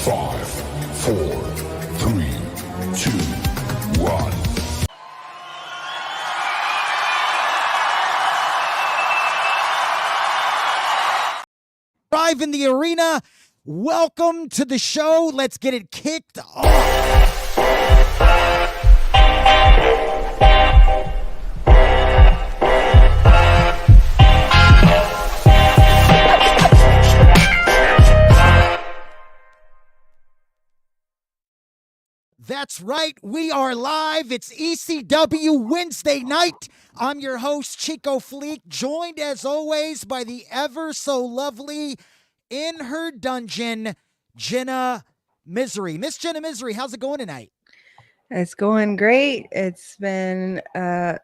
5, 4, 3, 2, 1. Live in the arena. Welcome to the show. Let's get it kicked off. That's right. We are live. It's ECW Wednesday night. I'm your host, Chico Fleek, joined as always by the ever so lovely, in her dungeon, Jenna Misery. Miss Jenna Misery, how's it going tonight? It's going great. It's been, I've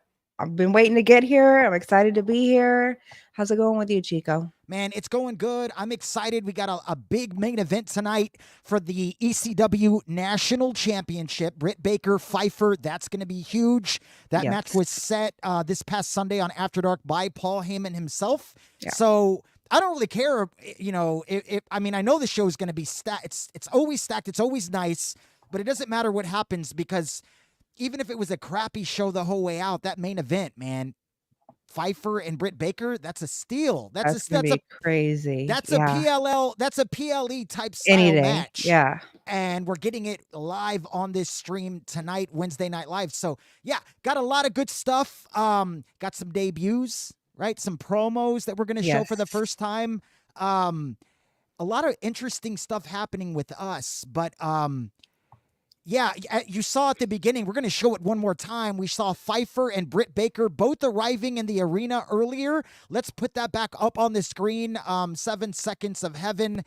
been waiting to get here. I'm excited to be here. How's it going with you, Chico? Man, it's going good. I'm excited. We got a big main event tonight for the ECW National Championship. Britt Baker, Pfeiffer, that's going to be huge. That match was set this past Sunday on After Dark by Paul Heyman himself. Yeah. So I don't really care, you know, I mean, I know the show is going to be stacked. It's always stacked. It's always nice, but it doesn't matter what happens because even if it was a crappy show the whole way out, that main event, man, Pfeiffer and Britt Baker, that's a steal. That's crazy. That's a PLL. That's a PLE type style match. Yeah. And we're getting it live on this stream tonight, Wednesday Night Live. So yeah, got a lot of good stuff. Got some debuts, right? Some promos that we're going to show for the first time. A lot of interesting stuff happening with us, but yeah, you saw at the beginning. We're going to show it one more time. We saw Pfeiffer and Britt Baker both arriving in the arena earlier. Let's put that back up on the screen. 7 seconds of heaven.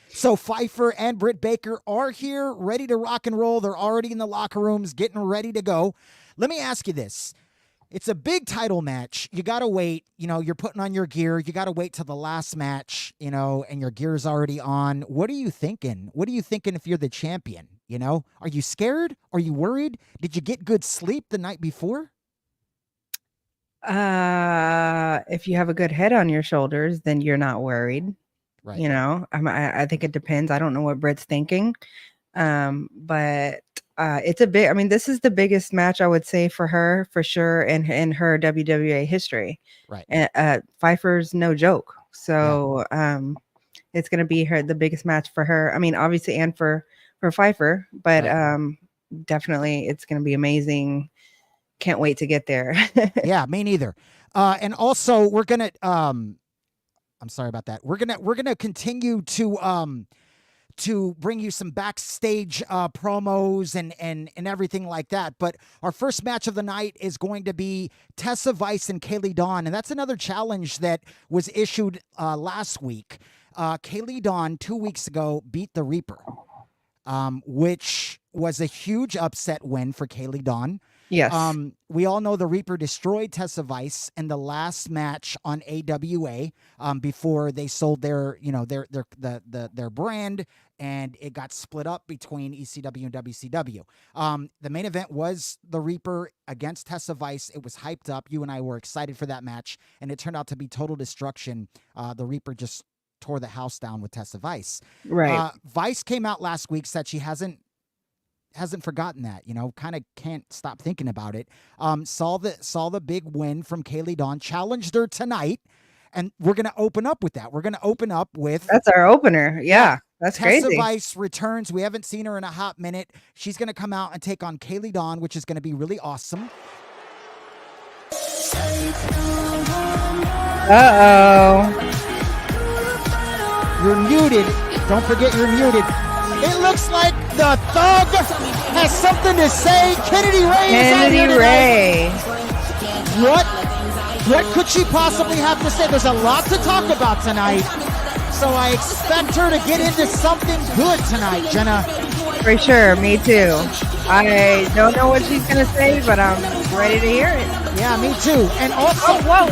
So Pfeiffer and Britt Baker are here, ready to rock and roll. They're already in the locker rooms, getting ready to go. Let me ask you this. It's a big title match. You got to wait. You know, you're putting on your gear. You got to wait till the last match, you know, and your gear's already on. What are you thinking? What are you thinking if you're the champion? You know, are you scared? Are you worried? Did you get good sleep the night before? If you have a good head on your shoulders, then you're not worried. Right. You know, I think it depends. I don't know what Britt's thinking. But it's a big, I mean, this is the biggest match I would say for her, for sure, in her WWA history. Right. And Pfeiffer's no joke. So it's going to be the biggest match for her. I mean, obviously, and for Pfeiffer, but definitely it's going to be amazing. Can't wait to get there. Yeah, me neither. And also we're going to, I'm sorry about that. We're going to continue to bring you some backstage promos and everything like that. But our first match of the night is going to be Tessa Vice and Kailey Dawn. And that's another challenge that was issued last week. Kailey Dawn 2 weeks ago beat the Reaper, which was a huge upset win for Kailey Dawn. Yes. We all know the Reaper destroyed Tessa Vice in the last match on AWA before they sold their, you know, their brand, and it got split up between ECW and WCW. The main event was the Reaper against Tessa Vice. It was hyped up. You and I were excited for that match, and it turned out to be total destruction. The Reaper just tore the house down with Tessa Vice. Right. Vice came out last week, said she hasn't forgotten that, you know, kind of can't stop thinking about it. Saw the big win from Kailey Dawn, challenged her tonight, and we're going to open up with that. We're going to open up with... That's our opener. Yeah, that's crazy. Tessa Vice returns. We haven't seen her in a hot minute. She's going to come out and take on Kailey Dawn, which is going to be really awesome. Uh-oh. You're muted. Don't forget you're muted. It looks like the Thug has something to say. Kennedy Ray is out here tonight. What could she possibly have to say? There's a lot to talk about tonight. So I expect her to get into something good tonight, Jenna. For sure, me too. I don't know what she's going to say, but I'm ready to hear it. Yeah, me too. And also... Whoa.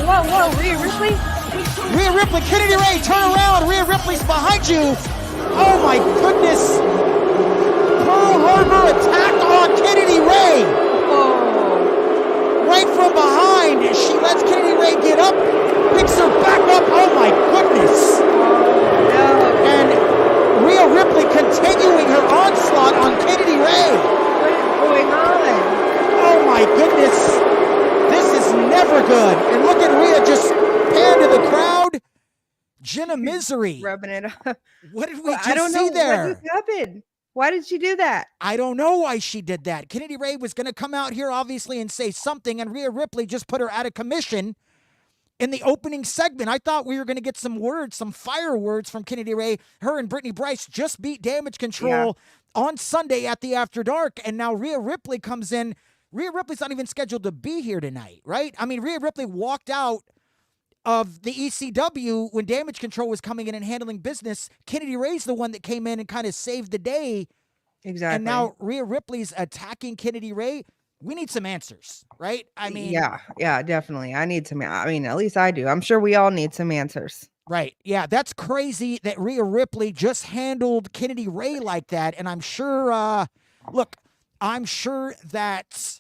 Rhea Ripley? Rhea Ripley, Kennedy Ray, turn around. Rhea Ripley's behind you. Oh my goodness. Pearl Harbor attack on Kennedy Ray. Oh. Right from behind. She lets Kennedy Ray get up at Rhea just pan to the crowd. Jenna Misery. Rubbing it off. What did we just I don't know see there? what just happened. Why did she do that? I don't know why she did that. Kennedy Ray was going to come out here, obviously, and say something, and Rhea Ripley just put her out of commission in the opening segment. I thought we were going to get some words, some fire words from Kennedy Ray. Her and Brittany Bryce just beat Damage Control on Sunday at the After Dark, and now Rhea Ripley comes in. Rhea Ripley's not even scheduled to be here tonight, right? I mean, Rhea Ripley walked out of the ECW when Damage Control was coming in and handling business. Kennedy Ray's the one that came in and kind of saved the day. Exactly. And now Rhea Ripley's attacking Kennedy Ray. We need some answers, right? I mean, yeah, definitely. I need some. I mean, at least I do. I'm sure we all need some answers. Right. Yeah, that's crazy that Rhea Ripley just handled Kennedy Ray like that. And I'm sure, look, I'm sure that,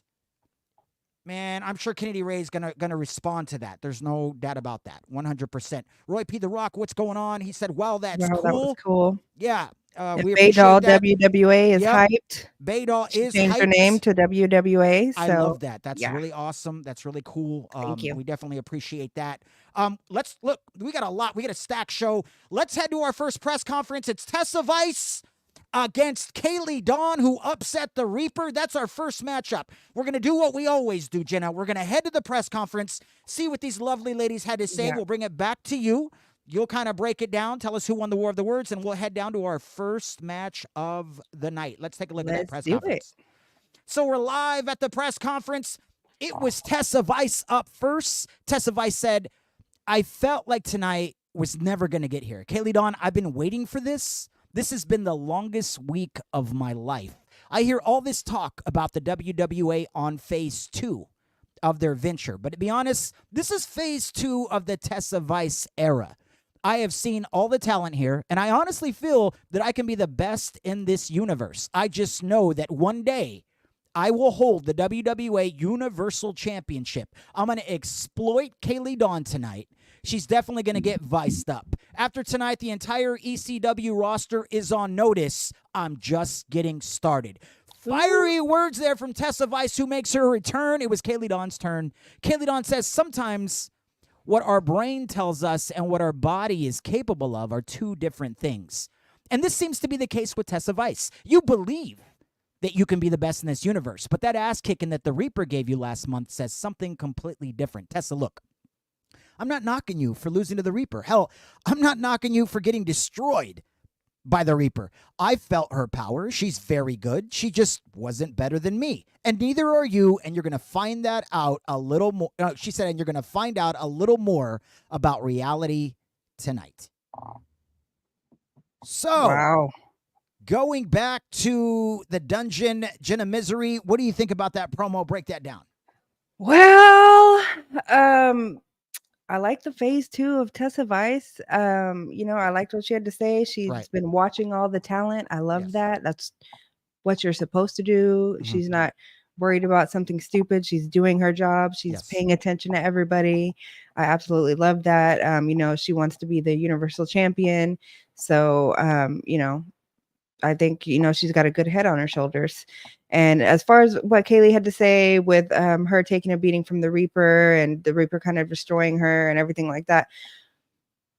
man, I'm sure Kennedy Ray is gonna respond to that. There's no doubt about that. 100%. Roy P. The Rock, what's going on? He said, "Wow, that's cool." That was cool. Yeah. We Baydol appreciate that. WWA is hyped. Baydol is changed hyped. her name to WWA. So I love that. That's really awesome. That's really cool. Thank you. We definitely appreciate that. Let's look. We got a lot. We got a stack show. Let's head to our first press conference. It's Tessa Vice against Kailey Dawn, who upset the Reaper. That's our first matchup. We're going to do what we always do, Jenna. We're going to head to the press conference, see what these lovely ladies had to say. We'll bring it back to you. You'll kind of break it down, tell us who won the War of the Words, and we'll head down to our first match of the night. Let's take a look at that press conference. So we're live at the press conference. It was Tessa Vice up first. Tessa Vice said, "I felt like tonight was never going to get here. Kailey Dawn, I've been waiting for this. This has been the longest week of my life. I hear all this talk about the WWA on phase 2 of their venture. But to be honest, this is phase 2 of the Tessa Vice era. I have seen all the talent here, and I honestly feel that I can be the best in this universe. I just know that one day I will hold the WWA Universal Championship. I'm going to exploit Kailey Dawn tonight. She's definitely going to get viced up. After tonight, the entire ECW roster is on notice. I'm just getting started." Fiery words there from Tessa Vice, who makes her return. It was Kailey Dawn's turn. Kailey Dawn says, "Sometimes what our brain tells us and what our body is capable of are two different things." And this seems to be the case with Tessa Vice. You believe that you can be the best in this universe, but that ass kicking that the Reaper gave you last month says something completely different. Tessa, look, I'm not knocking you for losing to the Reaper. Hell, I'm not knocking you for getting destroyed by the Reaper. I felt her power. She's very good. She just wasn't better than me. And neither are you, and you're going to find that out a little more. She said, and you're going to find out a little more about reality tonight. So, going back to the dungeon, Jenna Misery, what do you think about that promo? Break that down. Well, I like the phase 2 of Tessa Vice. I liked what she had to say. She's been watching all the talent. I love that. That's what you're supposed to do. She's not worried about something stupid. She's doing her job. She's paying attention to everybody. I absolutely love that. She wants to be the Universal Champion. So, I think, she's got a good head on her shoulders. And as far as what Kailey had to say with her taking a beating from the Reaper and the Reaper kind of destroying her and everything like that,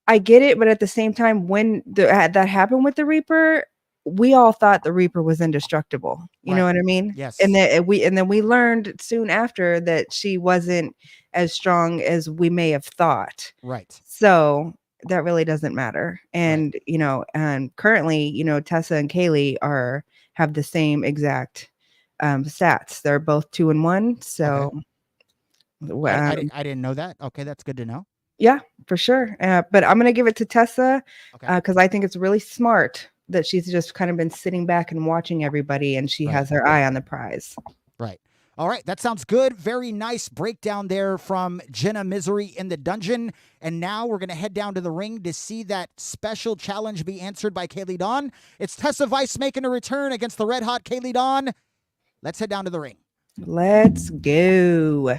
I get it. But at the same time, when that happened with the Reaper, we all thought the Reaper was indestructible. You know what I mean? Yes. And then we learned soon after that she wasn't as strong as we may have thought. Right. So that really doesn't matter. And, and currently, Tessa and Kailey have the same exact stats. They're both 2-1. So I didn't know that. Okay. That's good to know. Yeah, for sure. But I'm going to give it to Tessa because I think it's really smart that she's just kind of been sitting back and watching everybody, and she has her eye on the prize. Right. All right, that sounds good. Very nice breakdown there from Jenna Misery in the dungeon. And now we're going to head down to the ring to see that special challenge be answered by Kailey Dawn. It's Tessa Vice making a return against the red hot Kailey Dawn. Let's head down to the ring. Let's go.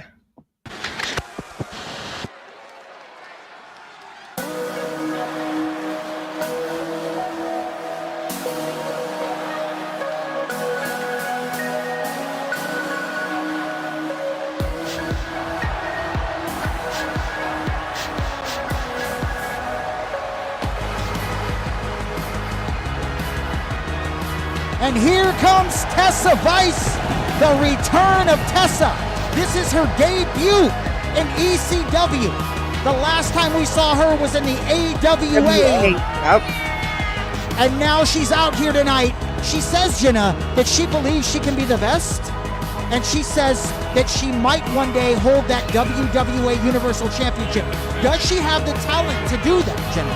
And here comes Tessa Vice, the return of Tessa. This is her debut in ECW. The last time we saw her was in the AWA. Yep. And now she's out here tonight. She says, Jenna, that she believes she can be the best. And she says that she might one day hold that WWA Universal Championship. Does she have the talent to do that, Jenna?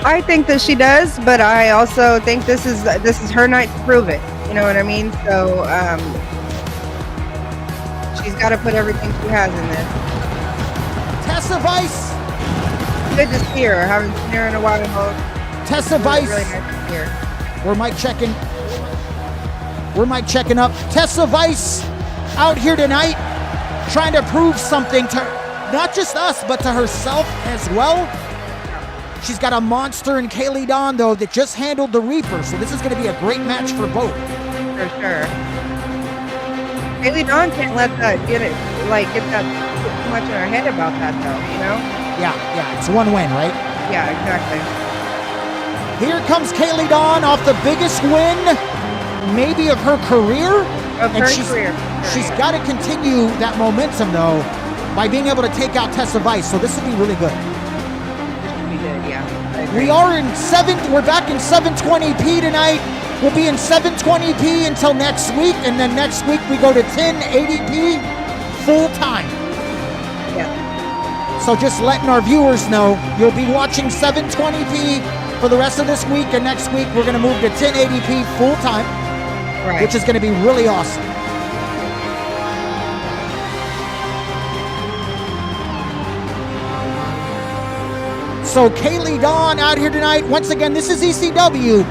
I think that she does, but I also think this is her night to prove it. You know what I mean? So she's got to put everything she has in this. Tessa Vice. Good to see her. I haven't seen her in a while. Tessa Vice. Really nice to see her. We're mic checking up. Tessa Vice out here tonight trying to prove something to not just us, but to herself as well. She's got a monster in Kailey Dawn, though, that just handled the Reaper, so this is going to be a great match for both. For sure. Kailey Dawn can't let that get too much in her head about that, though, you know? Yeah, it's one win, right? Yeah, exactly. Here comes Kailey Dawn off the biggest win, maybe of her career. She's got to continue that momentum, though, by being able to take out Tessa Vice, so this will be really good. We're back in 720p tonight. We'll be in 720p until next week, and then next week we go to 1080p full time. Yeah. So just letting our viewers know, you'll be watching 720p for the rest of this week, and next week we're going to move to 1080p full time, right, which is going to be really awesome. So Kailey Dawn out here tonight. Once again, this is ECW.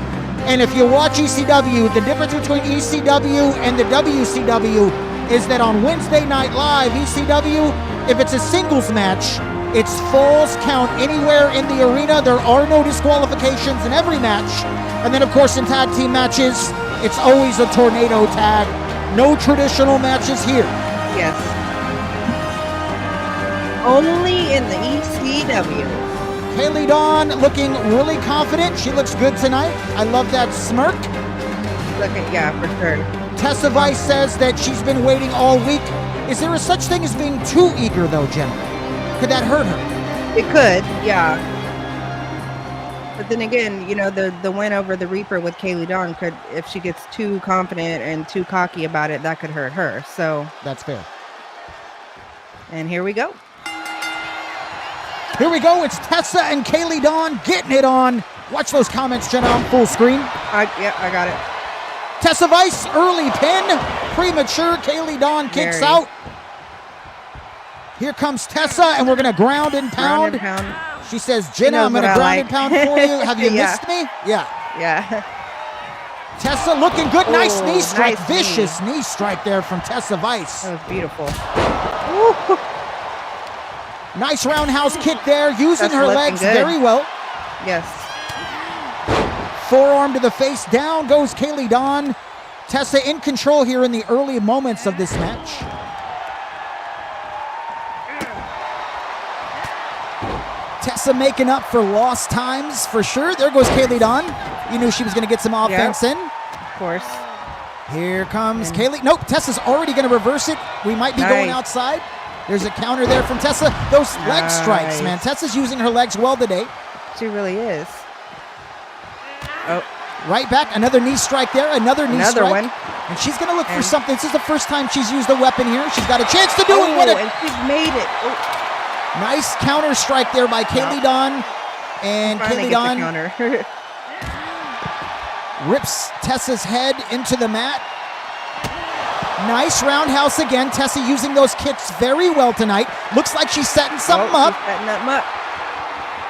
And if you watch ECW, the difference between ECW and the WCW is that on Wednesday Night Live, ECW, if it's a singles match, it's falls count anywhere in the arena. There are no disqualifications in every match. And then, of course, in tag team matches, it's always a tornado tag. No traditional matches here. Yes. Only in the ECW. Kailey Dawn looking really confident. She looks good tonight. I love that smirk. Yeah, for sure. Tessa Vice says that she's been waiting all week. Is there a such thing as being too eager, though, Jenna? Could that hurt her? It could, yeah. But then again, you know, the win over the Reaper with Kailey Dawn could, if she gets too confident and too cocky about it, that could hurt her. So that's fair. And here we go. Here we go. It's Tessa and Kailey Dawn getting it on. Watch those comments, Jenna, on full screen. I got it. Tessa Vice, early pin. Premature. Kailey Dawn kicks out. Here comes Tessa, and we're going to ground and pound. She says, Jenna, I'm going to ground and pound for you. Have you missed me? Yeah. Tessa looking good. Nice knee strike. Nice vicious knee strike there from Tessa Vice. That was beautiful. Woo. Nice roundhouse kick there, using her legs very well. Yes. Forearm to the face. Down goes Kailey Dawn. Tessa in control here in the early moments of this match. Tessa making up for lost times for sure. There goes Kailey Dawn. You knew she was going to get some offense in. Of course. Here comes Kailey. Nope, Tessa's already going to reverse it. We might be going outside. There's a counter there from Tessa. Those leg strikes, man. Tessa's using her legs well today. She really is. Oh. Right back. Another knee strike there. Another knee strike. One. And she's going to look for something. This is the first time she's used a weapon here. She's got a chance to do it. And she's made it. Oh. Nice counter strike there by Kailey Dawn. And Kailey Dawn rips Tessa's head into the mat. Nice roundhouse again. Tessa using those kicks very well tonight. Looks like she's setting something up. She's setting them up.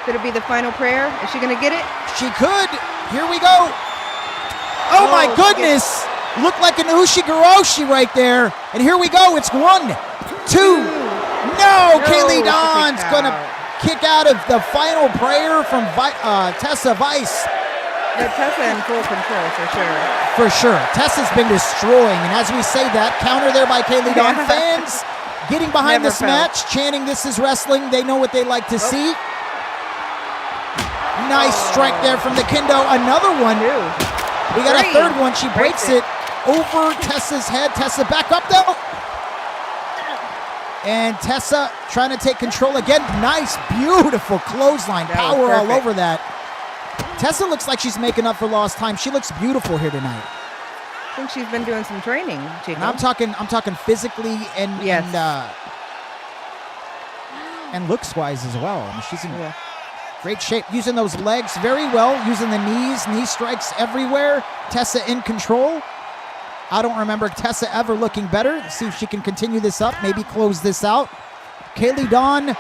Could it be the final prayer? Is she going to get it? She could. Here we go. Oh my goodness. Looked like an Ushigoroshi right there. And here we go. It's 1, 2. No, Kailey Dawn's going to kick out of the final prayer from Tessa Vice. But Tessa in full control, for sure. For sure. Tessa's been destroying. And as we say that, counter there by Kailey Dawn. Fans getting behind this match, chanting this is wrestling. They know what they like to see. Nice strike there from the Kendo. Another one. We got a third one. She breaks it over Tessa's head. Tessa back up, though. And Tessa trying to take control again. Nice, beautiful clothesline. Power all over that. Tessa looks like she's making up for lost time. She looks beautiful here tonight. I think she's been doing some training, Chico. And I'm talking physically and looks wise as well. I mean, she's in great shape, using those legs very well, using the knees, knee strikes everywhere. Tessa in control. I don't remember Tessa ever looking better. Let's see if she can continue this up, maybe close this out. Kailey Dawn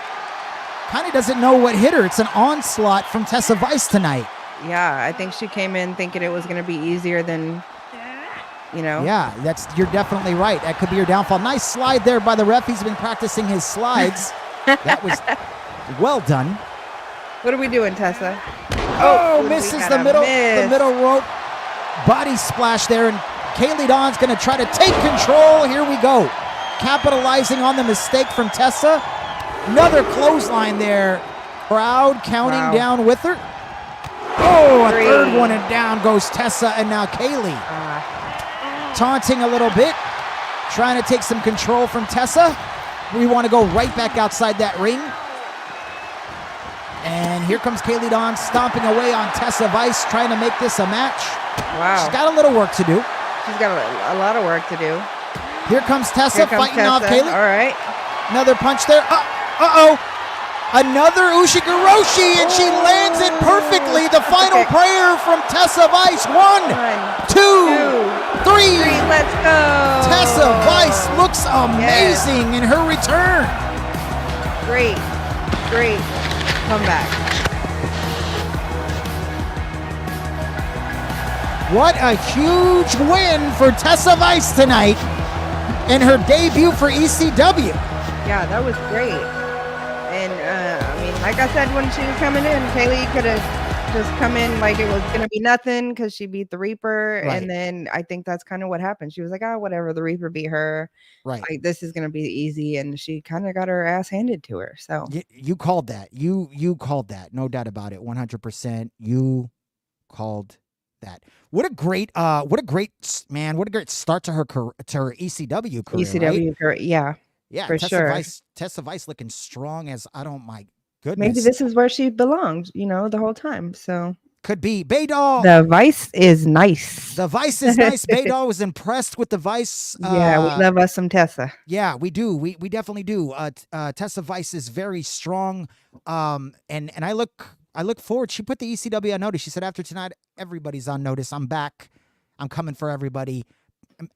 kind of doesn't know what hit her. It's an onslaught from Tessa Vice tonight. Yeah, I think she came in thinking it was going to be easier than, Yeah, you're definitely right. That could be your downfall. Nice slide there by the ref. He's been practicing his slides. That was well done. What are we doing, Tessa? Oh, misses the middle rope. Body splash there, and Kailey Dawn's going to try to take control. Here we go. Capitalizing on the mistake from Tessa. Another clothesline there. Crowd counting down with her. Oh, a third one, and down goes Tessa, and now Kailey. Taunting a little bit. Trying to take some control from Tessa. We want to go right back outside that ring. And here comes Kailey Dawn stomping away on Tessa Vice, trying to make this a match. Wow. She's got a little work to do. She's got a lot of work to do. Here comes Tessa fighting off Kailey. All right. Another punch there. Uh-oh. Another Ushigoroshi, and she lands it perfectly. The final prayer from Tessa Vice. One, two, three. Let's go. Tessa Vice looks amazing in her return. Great comeback. What a huge win for Tessa Vice tonight in her debut for ECW. Yeah, that was great. And, I mean, like I said, when she was coming in, Kailey could have just come in like it was going to be nothing because she beat the Reaper. Right. And then I think that's kind of what happened. She was like, whatever, the Reaper beat her. Right. Like, this is going to be easy. And she kind of got her ass handed to her. So you called that. You called that. No doubt about it. 100%. You called that. What a great start to her ECW career. ECW career, yeah. Yeah, for sure. Tessa Vice looking strong as my goodness. Maybe this is where she belonged, the whole time. So could be. Baydol. The Vice is nice. The Vice is nice. Baydol was impressed with the Vice. Yeah, we love us some Tessa. Yeah, we do. We definitely do. Tessa Vice is very strong. And I look forward. She put the ECW on notice. She said, after tonight, everybody's on notice. I'm back. I'm coming for everybody.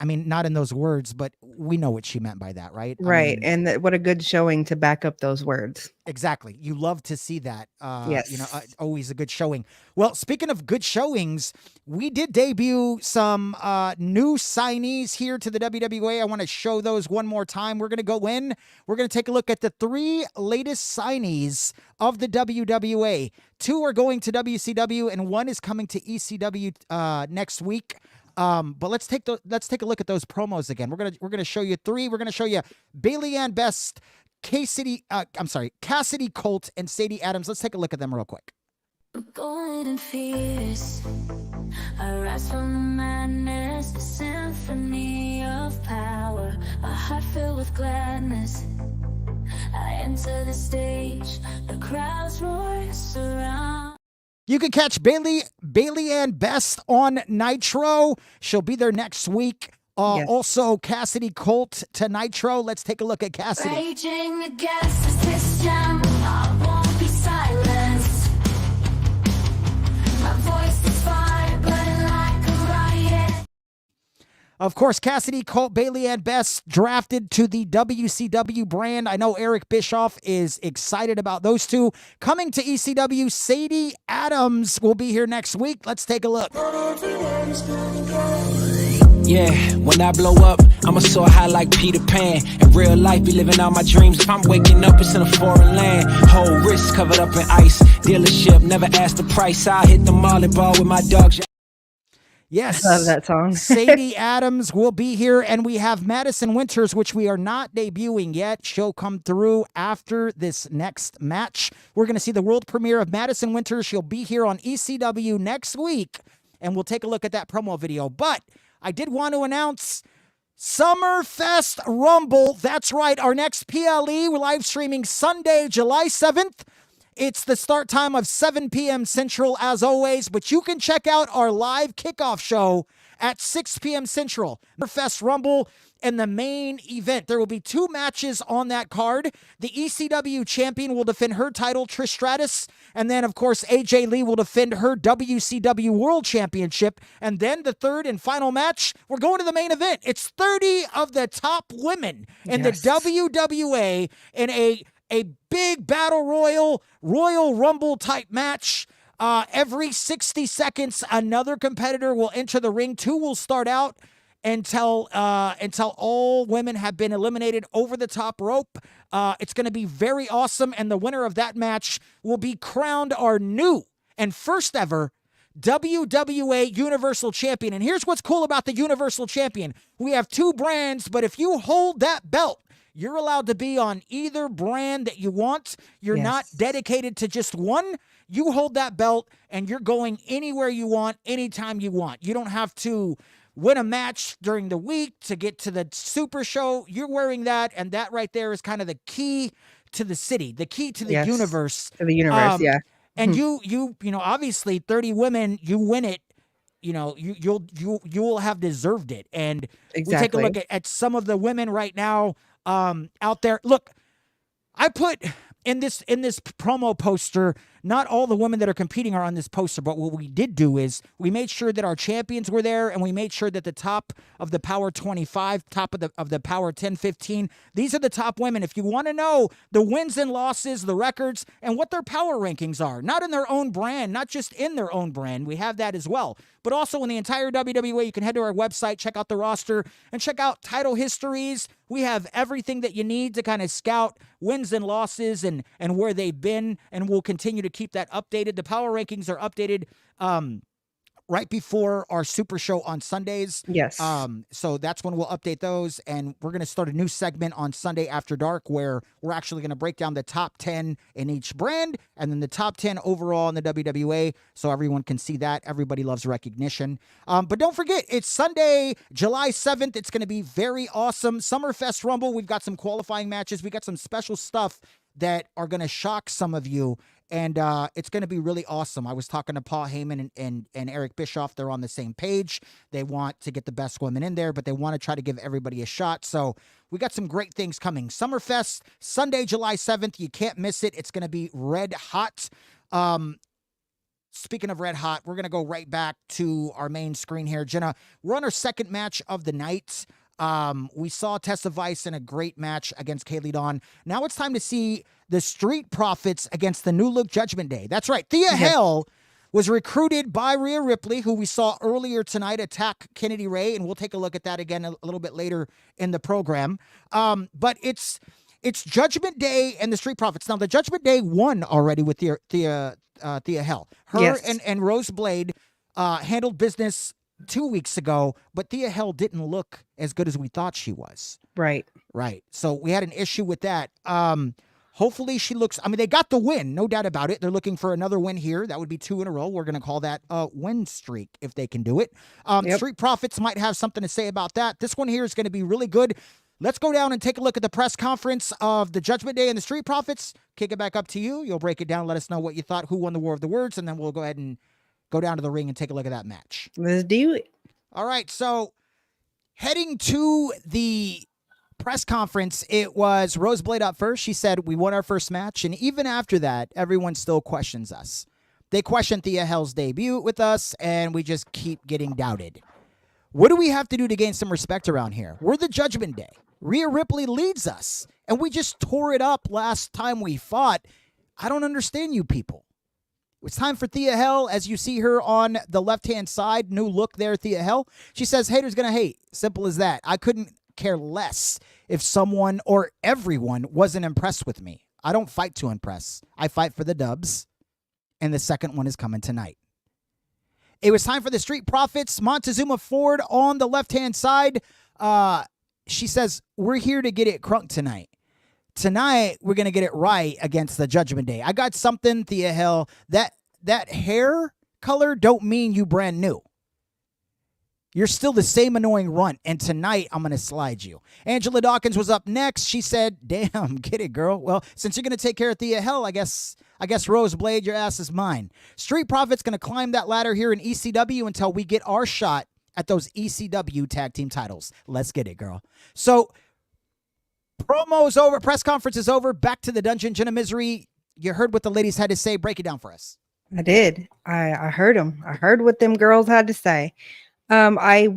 I mean, not in those words, but we know what she meant by that, right? Right. And what a good showing to back up those words. Exactly. You love to see that. Yes. Always a good showing. Well, speaking of good showings, we did debut some new signees here to the WWA. I want to show those one more time. We're going to go in. We're going to take a look at the 3 latest signees of the WWA. 2 are going to WCW, and 1 is coming to ECW next week. But let's take a look at those promos again. We're gonna show you 3. We're gonna show you Bailey Ann Best, Cassidy Colt, and Sadie Adams. Let's take a look at them real quick. Golden fierce, I rise from the madness, the symphony of power, a heart filled with gladness. I enter the stage, the crowds roar surround. You can catch Bailey Ann Best on Nitro. She'll be there next week. Yes. Also, Cassidy Colt to Nitro. Let's take a look at Cassidy. Raging against the system, I won't be silenced. My voice is fire, burning like a riot. Of course, Cassidy Colt, Bailey Ann Best, drafted to the WCW brand. I know Eric Bischoff is excited about those 2. Coming to ECW, Sadie Adams will be here next week. Let's take a look. Yeah, when I blow up, I'ma soar high like Peter Pan. In real life, be living all my dreams. If I'm waking up, it's in a foreign land. Whole wrist covered up in ice. Dealership, never asked the price. I hit the molly ball with my dogs. Yes. I love that song. Sadie Adams will be here, and we have Madison Winters, which we are not debuting yet. She'll come through after this next match. We're going to see the world premiere of Madison Winters. She'll be here on ECW next week. and we'll take a look at that promo video. But I did want to announce Summerfest Rumble. That's right, our next PLE. We're live streaming Sunday, July 7th. It's the start time of 7 p.m. Central, as always, but you can check out our live kickoff show at 6 p.m. Central. Summerfest Rumble and the main event. There will be 2 matches on that card. The ECW champion will defend her title, Trish Stratus, and then, of course, AJ Lee will defend her WCW World Championship. And then the third and final match, we're going to the main event. It's 30 of the top women in the WWA in a big battle Royal Rumble type match. Every 60 seconds, another competitor will enter the ring. 2 will start out until all women have been eliminated over the top rope. It's going to be very awesome, and the winner of that match will be crowned our new and first ever WWA Universal Champion. And here's what's cool about the Universal Champion. We have 2 brands, but if you hold that belt, you're allowed to be on either brand that you want. You're not dedicated to just one. You hold that belt, and you're going anywhere you want, anytime you want. You don't have to win a match during the week to get to the Super Show. You're wearing that, and that right there is kind of the key to the city, the key to the universe. To the universe, And you know, obviously 30 women, you win it. You know, you will have deserved it. And we take a look at some of the women right now out there. Look, I put in this promo poster, not all the women that are competing are on this poster, but what we did do is we made sure that our champions were there, and we made sure that the top of the Power 25, top of the Power 10, 15, these are the top women. If you want to know the wins and losses, the records, and what their power rankings are, not in their own brand, not just in their own brand, we have that as well, but also in the entire WWE, you can head to our website, check out the roster, and check out title histories. We have everything that you need to kind of scout wins and losses and where they've been, and we'll continue to keep that updated. The power rankings are updated right before our Super Show on Sundays. Yes. So that's when we'll update those, and we're going to start a new segment on Sunday After Dark where we're actually going to break down the top 10 in each brand and then the top 10 overall in the WWA so everyone can see that. Everybody loves recognition. But don't forget, it's Sunday, July 7th. It's going to be very awesome. Summerfest Rumble. We've got some qualifying matches. We got some special stuff that are going to shock some of you. And it's going to be really awesome. I was talking to Paul Heyman and Eric Bischoff. They're on the same page. They want to get the best women in there, but they want to try to give everybody a shot. So we got some great things coming. Summerfest, Sunday, July 7th. You can't miss it. It's going to be red hot. Speaking of red hot, we're going to go right back to our main screen here. Jenna, we're on our second match of the night. We saw Tessa Vice in a great match against Kailey Dawn. Now it's time to see the Street Profits against the New Look Judgment Day. That's right. Thea Hale was recruited by Rhea Ripley, who we saw earlier tonight attack Kennedy Ray, and we'll take a look at that again a little bit later in the program. But it's Judgment Day and the Street Profits. Now, the Judgment Day won already with Thea Hale. Her and Rose Blade handled business 2 weeks ago, but Thea Hale didn't look as good as we thought she was. Right. So we had an issue with that. Hopefully she looks, I mean, they got the win, no doubt about it. They're looking for another win here. That would be 2 in a row. We're going to call that a win streak if they can do it. Street Profits might have something to say about that. This one here is going to be really good. Let's go down and take a look at the press conference of the Judgment Day and the Street Profits. Kick it back up to you. You'll break it down. Let us know what you thought, who won the War of the Words, and then we'll go ahead and go down to the ring and take a look at that match. Let's do it. All right, so heading to the press conference, it was Rose Blade up first. She said, we won our first match, and even after that, everyone still questions us. They question Thea Hale's debut with us, and we just keep getting doubted. What do we have to do to gain some respect around here? We're the Judgment Day. Rhea Ripley leads us, and we just tore it up last time we fought. I don't understand you people. It's time for Thea Hale, as you see her on the left-hand side. New look there, Thea Hale. She says, haters gonna hate. Simple as that. I couldn't care less if someone or everyone wasn't impressed with me. I don't fight to impress. I fight for the dubs, and the second one is coming tonight. It was time for the Street Profits. Montezuma Ford on the left-hand side. She says, we're here to get it crunk tonight. Tonight, we're going to get it right against the Judgment Day. I got something, Thea Hale. That hair color don't mean you brand new. You're still the same annoying runt, and tonight I'm going to slide you. Angela Dawkins was up next. She said, damn, get it, girl. Well, since you're going to take care of Thea Hell, I guess Rose Blade, your ass is mine. Street Profits going to climb that ladder here in ECW until we get our shot at those ECW tag team titles. Let's get it, girl. So, promo's over. Press conference is over. Back to the dungeon. Jenna Misery, you heard what the ladies had to say. Break it down for us. I did. I heard them. I heard what them girls had to say. I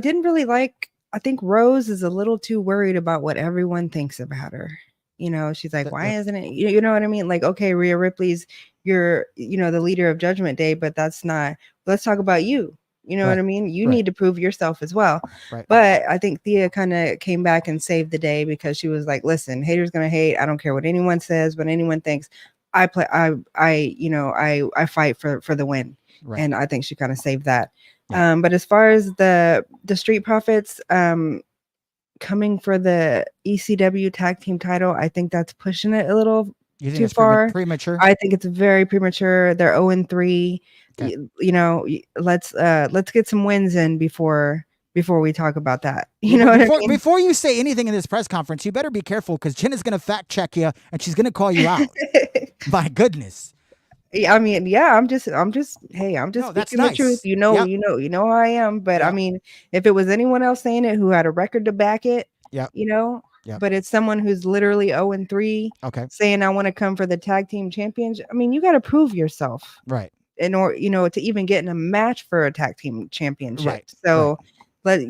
didn't really like, I think Rose is a little too worried about what everyone thinks about her. You know, she's like, why isn't it? You know what I mean? Like, okay, Rhea Ripley's, you're, the leader of Judgment Day, but that's not, let's talk about you. You know what I mean? You need to prove yourself as well. Right. But I think Thea kind of came back and saved the day because she was like, listen, haters going to hate. I don't care what anyone says, what anyone thinks. I fight for the win. Right. And I think she kind of saved that. Yeah. But as far as the Street Profits coming for the ECW tag team title, I think that's pushing it a little too far. Premature? I think it's very premature. They're 0-3. Okay. Let's get some wins in before we talk about that. You know what I mean? Before you say anything in this press conference, you better be careful because Jenna's going to fact check you and she's going to call you out. My goodness. Yeah, I mean, yeah, I'm just speaking the truth. You know how I am. But I mean, if it was anyone else saying it who had a record to back it, but it's someone who's literally 0-3 saying I want to come for the tag team championship. I mean, you got to prove yourself. Right. In order, to even get in a match for a tag team championship. Right. So that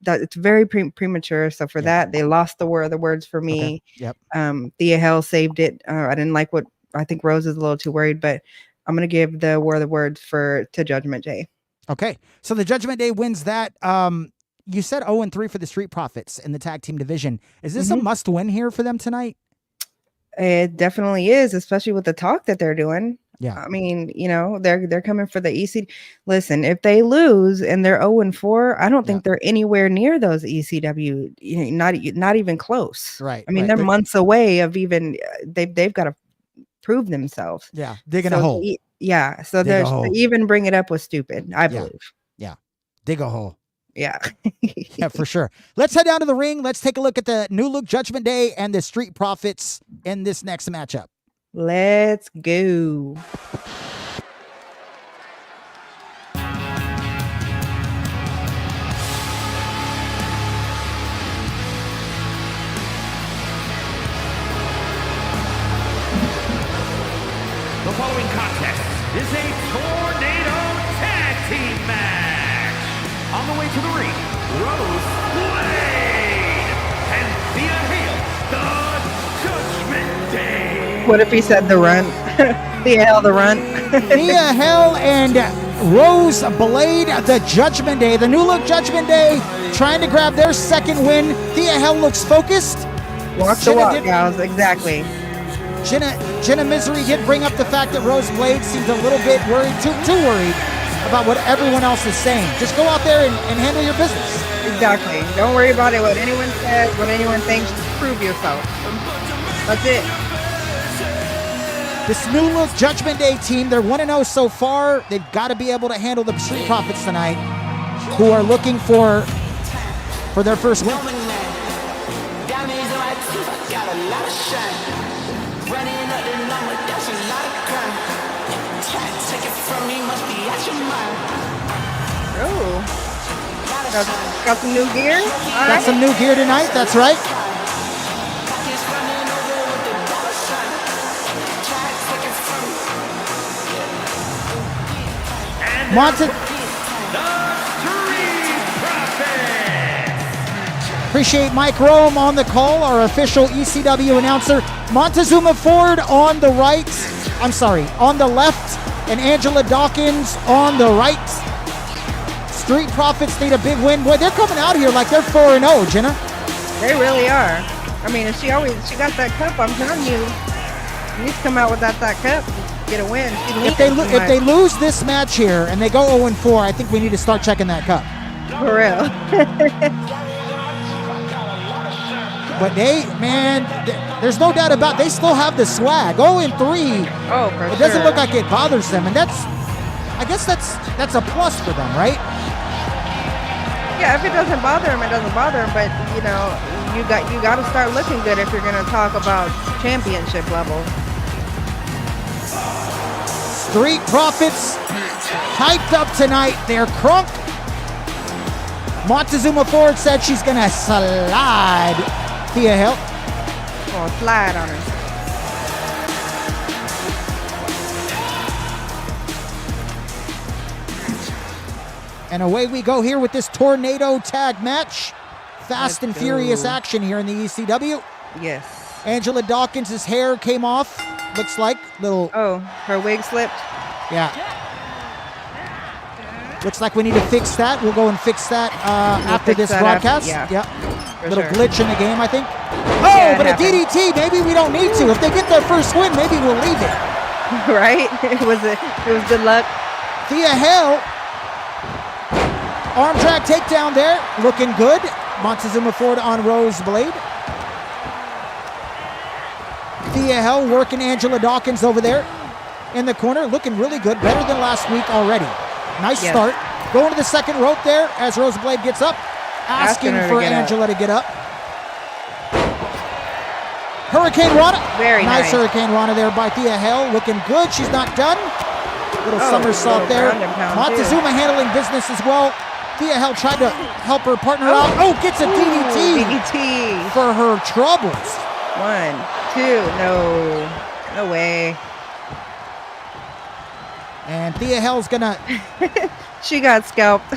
it's very premature. So for that, they lost the words for me. Okay. Yep. Thea Hell saved it. I didn't like what I think Rose is a little too worried, but I'm gonna give the words to Judgment Day. Okay. So the Judgment Day wins that. You said 0-3 for the Street Profits in the tag team division. Is this a must win here for them tonight? It definitely is, especially with the talk that they're doing. Yeah. I mean, they're coming for the EC. Listen, if they lose and they're 0-4, I don't think they're anywhere near those ECW, not even close. Right. I mean, they're months away of even, they've got to prove themselves. Yeah. Digging a hole. So to even bring it up was stupid, I believe. Yeah. Dig a hole. Yeah. Yeah, for sure. Let's head down to the ring. Let's take a look at the New Look Judgment Day and the Street Profits in this next matchup. Let's go. The following contest is a tornado tag team match. On the way to the ring, Rose Blade and Thea Hale, the Judgment Day. What if he said the runt? Thea Hell, the runt. Thea Hell and Rose Blade, the Judgment Day. The New Look Judgment Day trying to grab their second win. Thea Hell looks focused. Walk the walk, gals. Exactly. Jenna Misery did bring up the fact that Rose Blade seems a little bit worried, too worried about what everyone else is saying. Just go out there and handle your business. Exactly. Don't worry about it, what anyone says, what anyone thinks. Just prove yourself. That's it. This New Look Judgment Day team, they're 1-0 so far. They've got to be able to handle the Street Profits tonight, who are looking for their first win. Oh, got some new gear. Got some new gear tonight. That's right. Appreciate Mike Rome on the call, our official ECW announcer. Montezuma Ford on the right. On the left, and Angela Dawkins on the right. Street Profits need a big win. Boy, they're coming out here like they're 4-0, Jenna. They really are. I mean, if she got that cup, I'm telling you, you need to come out without that cup, get a win. If they lose this match here and they go 0-4, I think we need to start checking that cup. For real. But there's no doubt about they still have the swag. 0-3. Oh, for sure. It doesn't look like it bothers them, and I guess that's a plus for them, right? Yeah, if it doesn't bother him, it doesn't bother him. But you know, you got to start looking good if you're gonna talk about championship level. Street Profits hyped up tonight. They're crunk. Montezuma Ford said she's gonna slide Thea Hill. Oh, slide on her. And away we go here with this tornado tag match. Fast and furious action here in the ECW. Yes. Angela Dawkins' hair came off. Looks like little. Oh, her wig slipped. Yeah. Looks like we need to fix that. We'll go and fix that after this broadcast. Yeah. Little sure. glitch in the game, I think. Oh, Yeah, but a happened. DDT. Maybe we don't need to. If they get their first win, maybe we'll leave it. Right? It was good luck. Thea Hill. Arm drag takedown there. Looking good. Montezuma Ford on Rose Blade. Thea Hill working Angela Dawkins over there in the corner. Looking really good. Better than last week already. Nice start. Going to the second rope there as Rose Blade gets up. Asking for Angela to get up. Hurricane Rana. Very nice. Hurricane Rana there by Thea Hill. Looking good. She's not done. Little somersault there. Montezuma handling business as well. Thea Hill tried to help her partner out. Oh, gets a DDT. DDT. For her troubles. 1, 2. No way. And Thea Hill's gonna. She got scalped.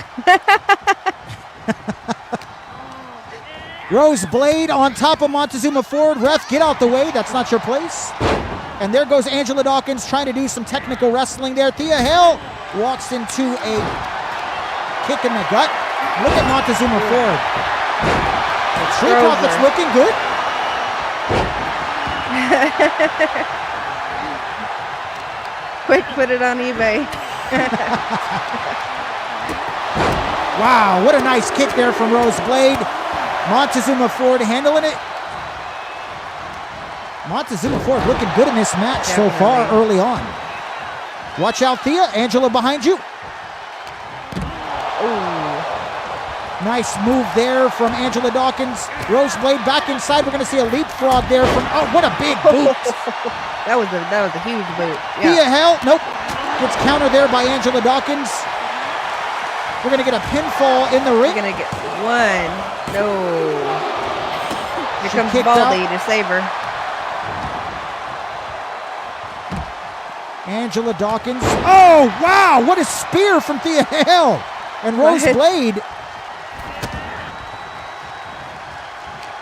Rose Blade on top of Montezuma Ford. Ref, get out the way. That's not your place. And there goes Angela Dawkins trying to do some technical wrestling there. Thea Hill walks into a kick in the gut. Look at Montezuma Ford. Street Profits looking good. Quick, put it on eBay. Wow, what a nice kick there from Rose Blade. Montezuma Ford handling it. Montezuma Ford looking good in this match so far early on. Watch out, Thea. Angela behind you. Nice move there from Angela Dawkins. Rose Blade back inside. We're going to see a leapfrog there from. Oh, what a big boot! That was a huge boot. Thea Hill, nope. Gets countered there by Angela Dawkins. We're going to get a pinfall in the ring. We're going to get one. No. Here comes Baldy to save her. Angela Dawkins. Oh, wow. What a spear from Thea Hill. And Rose Blade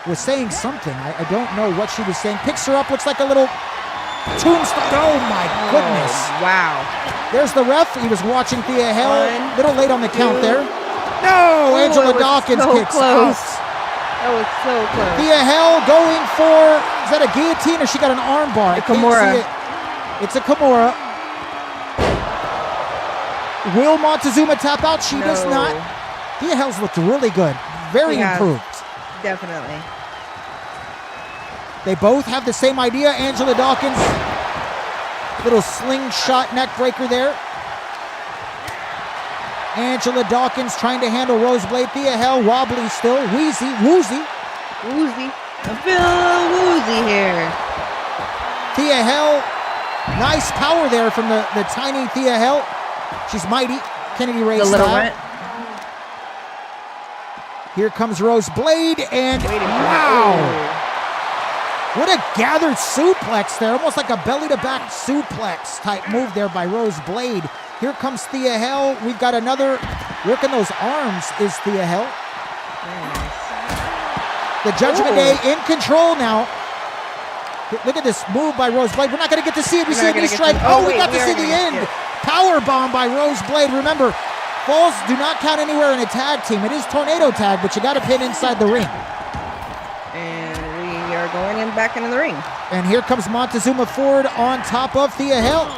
was saying something. I don't know what she was saying. Picks her up. Looks like a little tombstone. Oh, my goodness. Wow. There's the ref. He was watching Thea Hill. A little late on the count there. No, Oh, Angela Dawkins kicks close. out. That was so close. Thea Hill going for, is that a guillotine or she got an arm bar? A Kimura. It's a Kimura. Will Montezuma tap out? She does not. Thea Hill's looked really good. Very improved. Definitely. They both have the same idea. Angela Dawkins, little slingshot neck breaker there. Angela Dawkins trying to handle Rose Blade. Thea Hill wobbly still. Woozy. I feel woozy here. Thea Hill, nice power there from the tiny Thea Hill. She's mighty. Kennedy Ray The little style. rent. Here comes Rose Blade, and wow! What a gathered suplex there. Almost like a belly-to-back suplex type move there by Rose Blade. Here comes Thea Hill. We've got another. Working those arms is Thea Hill. The Judgment Day in control now. Look at this move by Rose Blade. We're not going to get to see it. We see a knee strike. Oh, we got to see the end. Power bomb by Rose Blade. Remember, falls do not count anywhere in a tag team. It is tornado tag, but you got to pin inside the ring. And we are going back into the ring. And here comes Montezuma Ford on top of Thea Hill.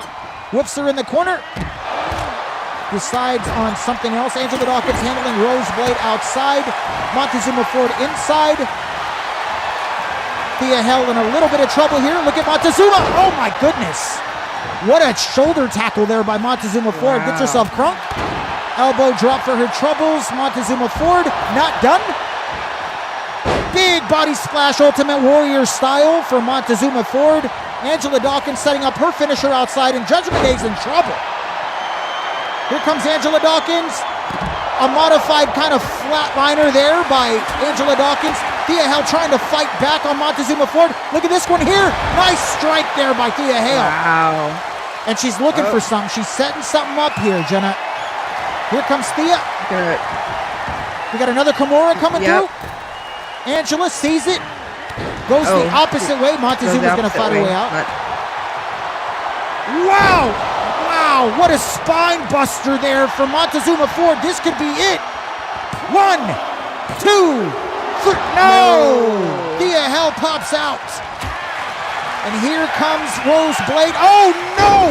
Whoops her in the corner. Decides on something else. Angela Dawkins handling Rose Blade outside. Montezuma Ford inside. Thea Hill in a little bit of trouble here. Look at Montezuma. Oh my goodness. What a shoulder tackle there by Montezuma Ford. Gets herself crunk. Elbow drop for her troubles. Montezuma Ford, not done. Big body splash, Ultimate Warrior style for Montezuma Ford. Angela Dawkins setting up her finisher outside, and Judgment Day's in trouble. Here comes Angela Dawkins. A modified kind of flatliner there by Angela Dawkins. Thea Hale trying to fight back on Montezuma Ford. Look at this one here. Nice strike there by Thea Hale. Wow. And she's looking for something. She's setting something up here, Jenna. Here comes Thea. Good. We got another Kimura coming through. Angela sees it. Goes the opposite way. Montezuma's going to fight her way out. Wow! Wow, what a spine buster there for Montezuma Ford. This could be it. 1, 2, 3. No! Thea Hale pops out. And here comes Rose Blade. Oh, no!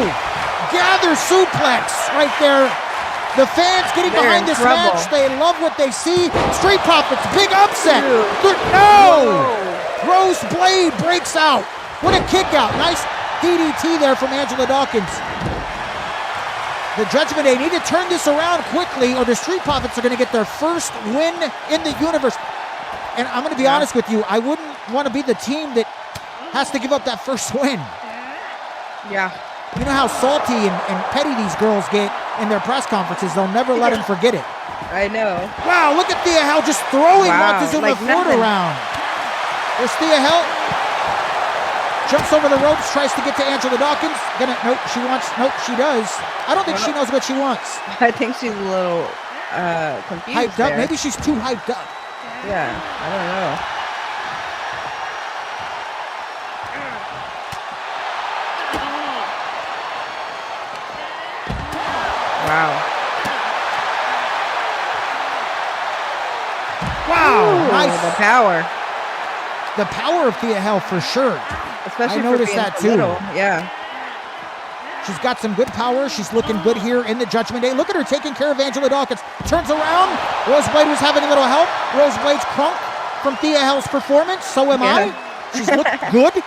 Gather suplex right there. The fans getting behind this match. They love what they see. Street Profits, big upset. No! Rose Blade breaks out. What a kick out. Nice DDT there from Angela Dawkins. The Judgment Day need to turn this around quickly, or the Street Profits are going to get their first win in the universe. And I'm going to be honest with you, I wouldn't want to be the team that has to give up that first win. Yeah. You know how salty and petty these girls get in their press conferences. They'll never let them forget it. I know. Wow, look at Thea Hale just throwing Montezuma Ford around. There's Thea Hale. Jumps over the ropes, tries to get to Angela Dawkins. Nope, she does. I don't think she knows what she wants. I think she's a little confused. Hyped up? Maybe she's too hyped up. Yeah, I don't know. Wow, Ooh, nice. The power. The power of Thea Hale for sure. Especially I noticed for being that so too. little. Yeah. She's got some good power. She's looking good here in the Judgment Day. Look at her taking care of Angela Dawkins. Turns around. Rose Blade was having a little help. Rose Blade's crunk from Thea Hale's performance. So am I. She's looked good.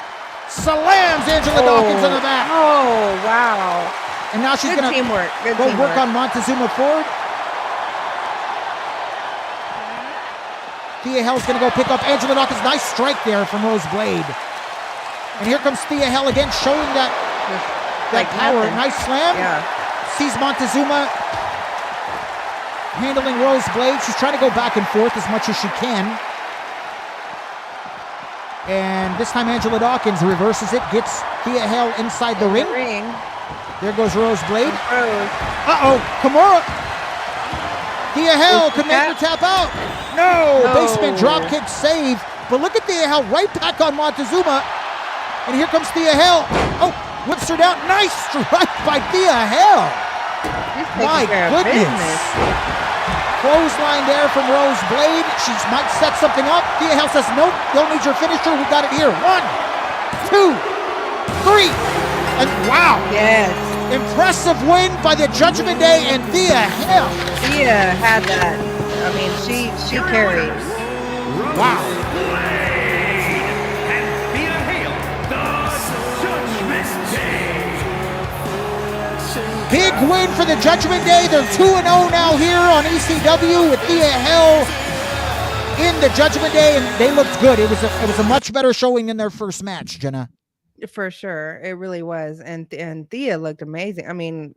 Slams Angela Dawkins on the back. Oh, wow. And now she's going to go work on Montezuma Ford. Thea Hale's going to go pick up Angela Dawkins. Nice strike there from Rose Blade. And here comes Thea Hale again, showing that power. Nothing. Nice slam. Yeah. Sees Montezuma handling Rose Blade. She's trying to go back and forth as much as she can. And this time Angela Dawkins reverses it, gets Thea Hale inside the ring. There goes Rose Blade. Uh-oh, Kimura. Thea Hale could make her tap out. No, basement dropkick save. But look at Thea Hale right back on Montezuma. And here comes Thea Hale. Oh, whips her down. Nice strike by Thea Hale. My goodness. Clothesline there from Rose Blade. She might set something up. Thea Hale says, nope, don't need your finisher. We got it here. 1, 2, 3. And wow. Yes. Impressive win by the Judgment Day and Thea Hale. Thea had that. I mean, she carried. Wow. And Thea Hale, the Judgment Day. Big win for the Judgment Day. They're 2-0 now here on ECW with Thea Hale in the Judgment Day, and they looked good. It was a much better showing than their first match, Jenna. For sure. It really was. And Thea looked amazing. I mean,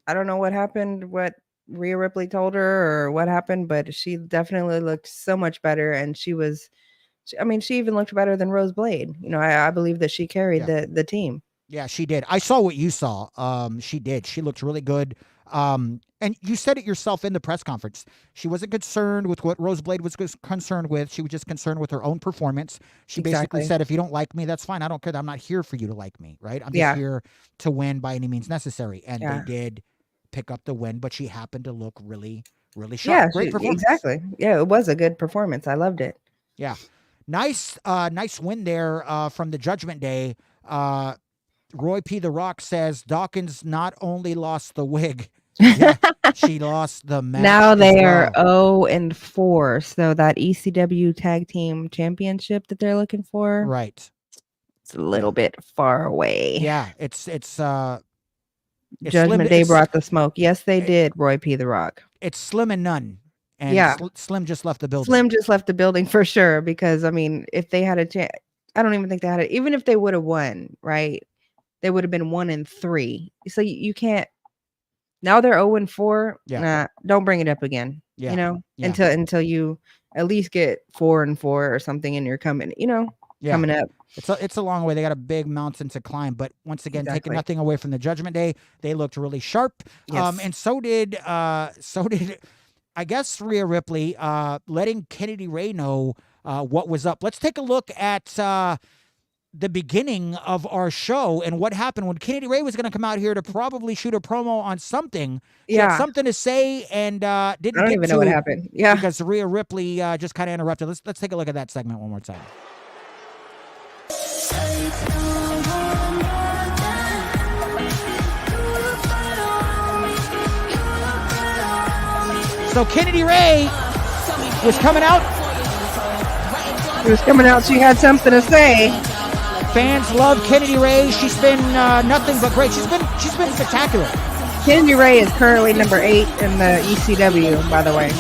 I don't know what happened, what Rhea Ripley told her or what happened, but she definitely looked so much better. And she even looked better than Rose Blade. You know, I believe that she carried the team. Yeah, she did. I saw what you saw. She did. She looked really good. And you said it yourself in the press conference. She wasn't concerned with what Rose Blade was concerned with. She was just concerned with her own performance. She basically said, if you don't like me, that's fine. I don't care. I'm not here for you to like me, right? I'm just here to win by any means necessary. And they did pick up the win, but she happened to look really, really sharp. Yeah, great performance. Exactly. Yeah, it was a good performance. I loved it. Yeah. Nice win there from the Judgment Day. Roy P. The Rock says Dawkins not only lost the wig, she lost the match. Now they are 0-4. So that ECW Tag Team Championship that they're looking for, right? It's a little bit far away. Yeah, it's Judgment Day brought the smoke. Yes, they did, Roy P. The Rock. It's Slim and none. And Yeah. Slim just left the building. Slim just left the building for sure, because, I mean, if they had a chance, I don't even think they had it. Even if they would have won, right? They would have been 1-3. So you can't. Now they're 0-4. Yeah. Nah, don't bring it up again. Yeah. You know, Yeah. until you at least get 4-4 or something, and you're coming. You know, coming up. It's a long way. They got a big mountain to climb, but once again, taking nothing away from the Judgment Day, they looked really sharp. Yes. And so did I guess Rhea Ripley, letting Kennedy Ray know what was up. Let's take a look at the beginning of our show and what happened when Kennedy Ray was going to come out here to probably shoot a promo on something. She had something to say and didn't I get don't even to know what happened. Yeah, because Rhea Ripley just kind of interrupted. Let's take a look at that segment one more time. So Kennedy Ray was coming out. She was coming out. She had something to say. Fans love Kennedy Ray. She's been nothing but great. She's been spectacular. Kennedy Ray is currently number 8 in the ECW, by the way.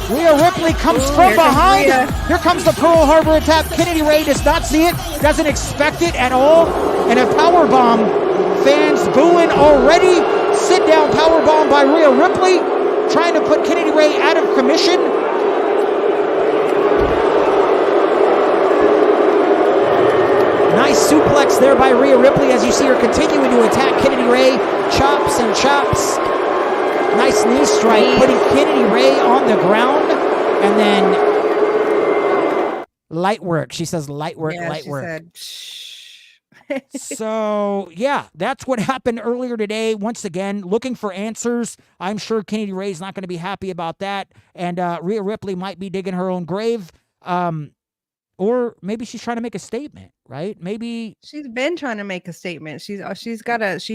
Rhea Ripley comes from behind. Here comes the Pearl Harbor attack. Kennedy Ray does not see it, doesn't expect it at all. And a powerbomb. Fans booing already. Sit down powerbomb by Rhea Ripley, trying to put Kennedy Ray out of commission. Nice suplex there by Rhea Ripley as you see her continuing to attack Kennedy Ray. Chops and chops. Nice knee strike, putting Kennedy Ray on the ground. And then light work. She says light work, light work. So, yeah, that's what happened earlier today. Once again, looking for answers. I'm sure Kennedy Ray's not going to be happy about that. And Rhea Ripley might be digging her own grave. Or maybe she's trying to make a statement, right? Maybe she's been trying to make a statement. She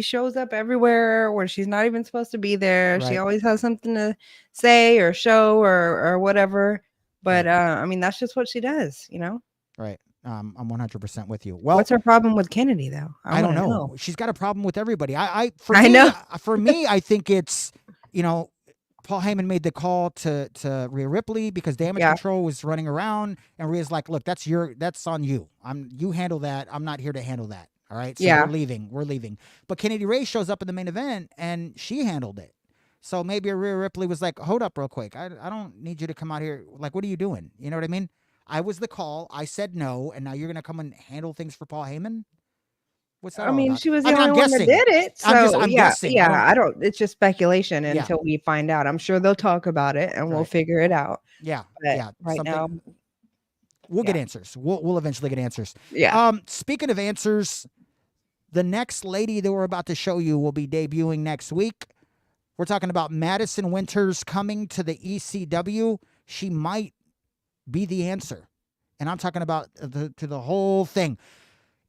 shows up everywhere where she's not even supposed to be there. Right. She always has something to say or show or whatever. But I mean, that's just what she does, you know? Right. I'm 100% with you. Well, what's her problem with Kennedy though? I don't know. She's got a problem with everybody. For me, I think it's, you know, Paul Heyman made the call to Rhea Ripley because Damage Control was running around, and Rhea's like, "Look, that's on you. You handle that. I'm not here to handle that. All right, so we're leaving." But Kennedy Ray shows up in the main event, and she handled it. So maybe Rhea Ripley was like, "Hold up, real quick. I don't need you to come out here. Like, what are you doing? You know what I mean? I was the call. I said no, and now you're gonna come and handle things for Paul Heyman." What's that? I mean, she was the only one that did it. So I'm guessing. Yeah, I don't. It's just speculation until we find out. I'm sure they'll talk about it and we'll figure it out. Yeah, but right now, we'll get answers. We'll eventually get answers. Yeah. Speaking of answers, the next lady that we're about to show you will be debuting next week. We're talking about Madison Winters coming to the ECW. She might be the answer, and I'm talking about to the whole thing.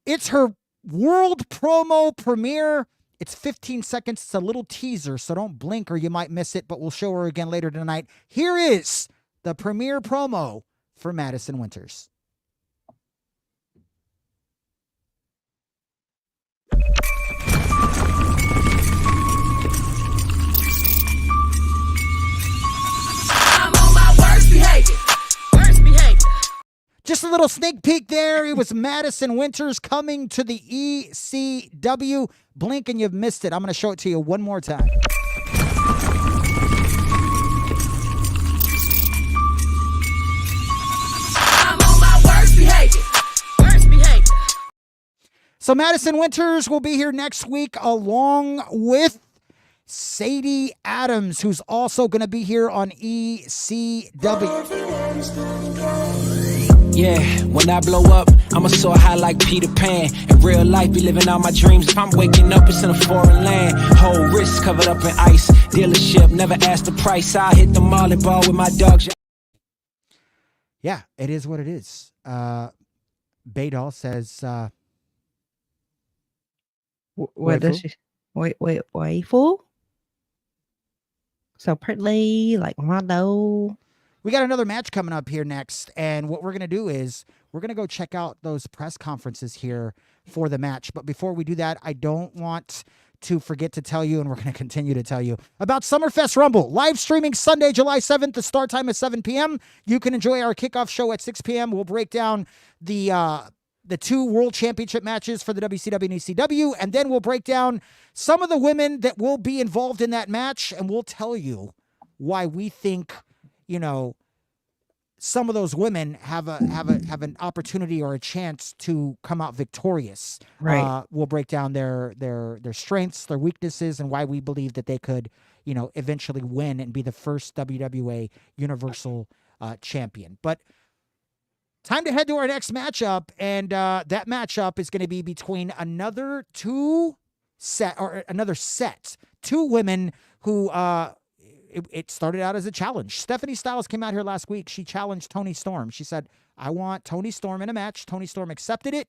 It's her world promo premiere. It's 15 seconds. It's a little teaser, so don't blink or you might miss it, but we'll show her again later tonight. Here is the premiere promo for Madison Winters. I'm on my worst behavior. Just a little sneak peek there. It was Madison Winters coming to the ECW. Blink and you've missed it. I'm going to show it to you one more time. I'm on my worst behavior. So Madison Winters will be here next week along with Sadie Adams, who's also going to be here on ECW. Yeah, when I blow up, I'ma soar high like Peter Pan. In real life, be living all my dreams. If I'm waking up, it's in a foreign land. Whole wrist covered up in ice. Dealership, never asked the price. I hit the mall and ball with my dogs. Yeah, it is what it is. Baydal says... what does she... Wait, waifu? So pretty, like Rondo. We got another match coming up here next, and what we're going to do is we're going to go check out those press conferences here for the match. But before we do that, I don't want to forget to tell you, and we're going to continue to tell you, about Summerfest Rumble, live streaming Sunday, July 7th. The start time is 7 p.m. You can enjoy our kickoff show at 6 p.m. We'll break down the 2 World Championship matches for the WCW and ECW, and then we'll break down some of the women that will be involved in that match, and we'll tell you why we think, you know, some of those women have an opportunity or a chance to come out victorious. Right. We'll break down their strengths, their weaknesses, and why we believe that they could, you know, eventually win and be the first WWA Universal Champion. But time to head to our next matchup, and that matchup is going to be between another set. 2 women who it started out as a challenge. Stephanie Styles came out here last week. She challenged Toni Storm. She said, I want Toni Storm in a match. Toni Storm accepted it,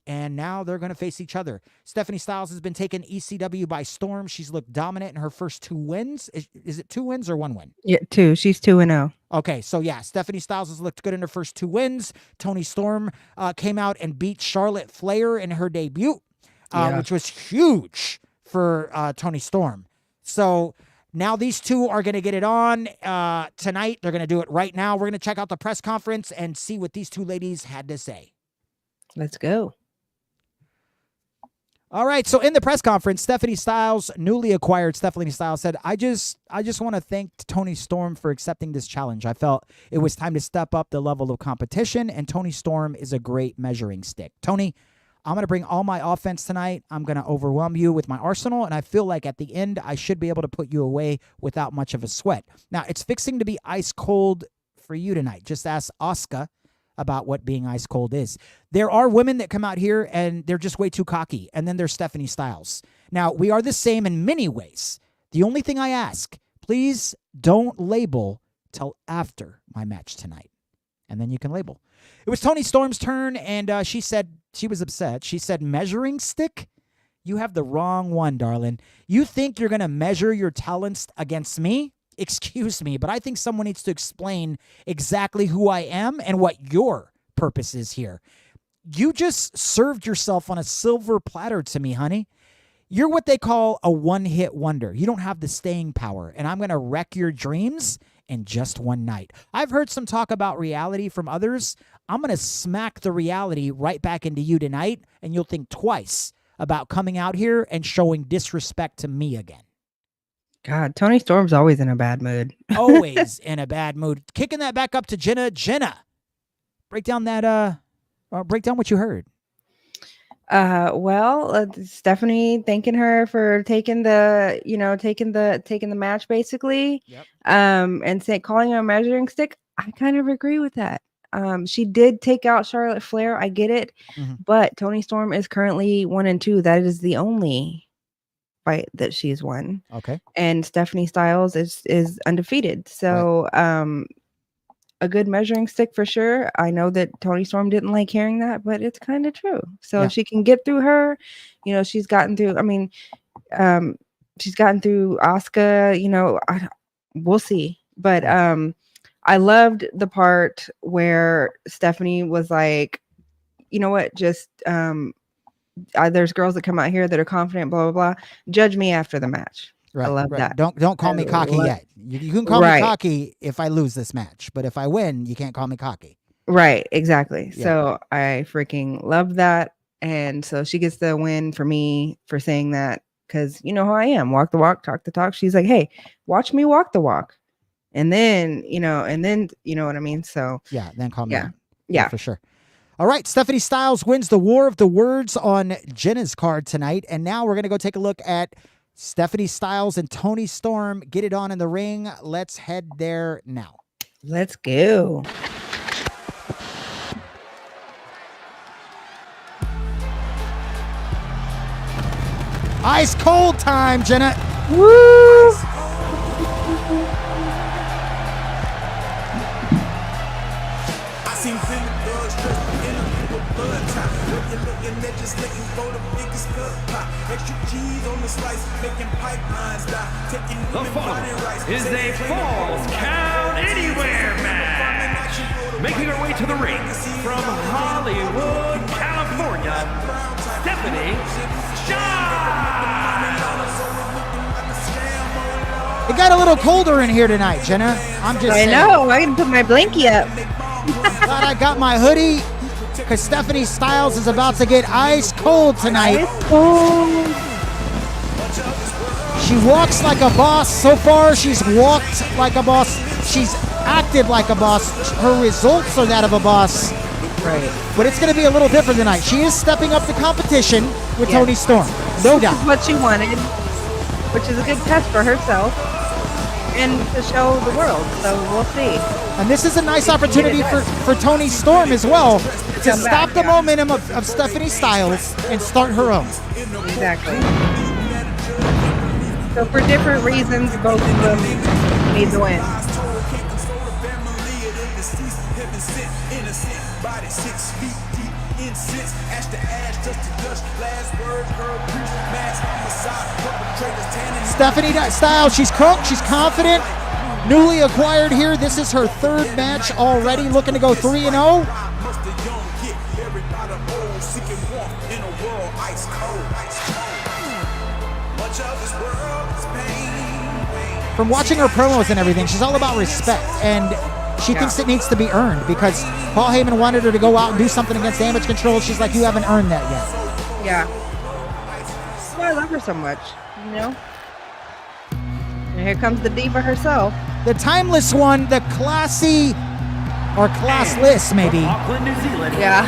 and now they're going to face each other. Stephanie Styles has been taking ECW by storm. She's looked dominant in her first 2 wins. Is it 2 wins or 1 win? Yeah, 2. She's 2-0. Okay, so yeah, Stephanie Styles has looked good in her first 2 wins. Toni Storm came out and beat Charlotte Flair in her debut, which was huge for Toni Storm. So now these 2 are going to get it on tonight. They're going to do it right now. We're going to check out the press conference and see what these 2 ladies had to say. Let's go. All right, so in the press conference, Stephanie Styles, newly acquired Stephanie Styles, said, I just want to thank Toni Storm for accepting this challenge. I felt it was time to step up the level of competition, and Toni Storm is a great measuring stick. Toni, I'm going to bring all my offense tonight. I'm going to overwhelm you with my arsenal, and I feel like at the end, I should be able to put you away without much of a sweat. Now, it's fixing to be ice cold for you tonight. Just ask Asuka about what being ice cold is. There are women that come out here, and they're just way too cocky, and then there's Stephanie Styles. Now, we are the same in many ways. The only thing I ask, please don't label till after my match tonight, and then you can label. It was Toni Storm's turn, and she said she was upset. She said, measuring stick? You have the wrong one, darling. You think you're going to measure your talents against me? Excuse me, but I think someone needs to explain exactly who I am and what your purpose is here. You just served yourself on a silver platter to me, honey. You're what they call a one-hit wonder. You don't have the staying power, and I'm going to wreck your dreams in just one night. I've heard some talk about reality from others. I'm going to smack the reality right back into you tonight, and you'll think twice about coming out here and showing disrespect to me again. God, Toni Storm's always in a bad mood. Always in a bad mood. Kicking that back up to Jenna. Jenna, break down what you heard. Well, Stephanie thanking her for taking the match basically. Yep. And calling her a measuring stick. I kind of agree with that. She did take out Charlotte Flair. I get it, but Toni Storm is currently 1-2. That is the only fight that she's won. Okay. And Stephanie Styles is undefeated. So, a good measuring stick for sure. I know that Toni Storm didn't like hearing that, but it's kind of true. So if she can get through her, she's gotten through. I mean, she's gotten through Asuka. We'll see. But I loved the part where Stephanie was like, you know what, just there's girls that come out here that are confident, blah blah blah. Judge me after the match. Right, I love that. Don't call me cocky yet. You can call me cocky if I lose this match, but if I win, you can't call me cocky. Right, exactly. Yeah. So I freaking love that, and so she gets the win for me for saying that, because you know how I am. Walk the walk, talk the talk. She's like, hey, watch me walk the walk, and then you know what I mean. So yeah, then call me. Yeah, for sure. All right, Stephanie Styles wins the War of the Words on Jenna's card tonight, and now we're gonna go take a look at Stephanie Styles and Toni Storm. Get it on in the ring. Let's head there now. Let's go. Ice cold time, Jenna. Woo! I seen plenty thugs dressed in a people blood tie. What you looking at, just looking for the biggest cut pie. Extra cheese on the slice, making pipelines die. Taking The women body rights. following is a Falls Count Going Anywhere match. Making her way to the ring from Hollywood, California, Stephanie Shine. It got a little colder in here tonight, Jenna. I'm just saying. know. I can put my blankie up. Glad I got my hoodie because Stephanie Styles is about to get ice cold tonight. She walks like a boss. So far, she's walked like a boss. She's acted like a boss. Her results are that of a boss. Right. But it's going to be a little different tonight. She is stepping up the competition with Toni Storm. No doubt. What she wanted, which is a good test for herself and to show the world. So we'll see. And this is a nice opportunity for Toni Storm as well to stop the momentum of Stephanie Styles and start her own. Exactly. So for different reasons, both of them need to win. Stephanie Styles, she's cooked, she's confident, newly acquired here. This is her third match already, looking to go 3-0. From watching her promos and everything, she's all about respect, and she thinks it needs to be earned because Paul Heyman wanted her to go out and do something against Damage Control. She's like, you haven't earned that yet. Yeah. That's why I love her so much, you know? And here comes the diva herself. The timeless one, the classy, or classless maybe. Auckland, New Zealand. Yeah.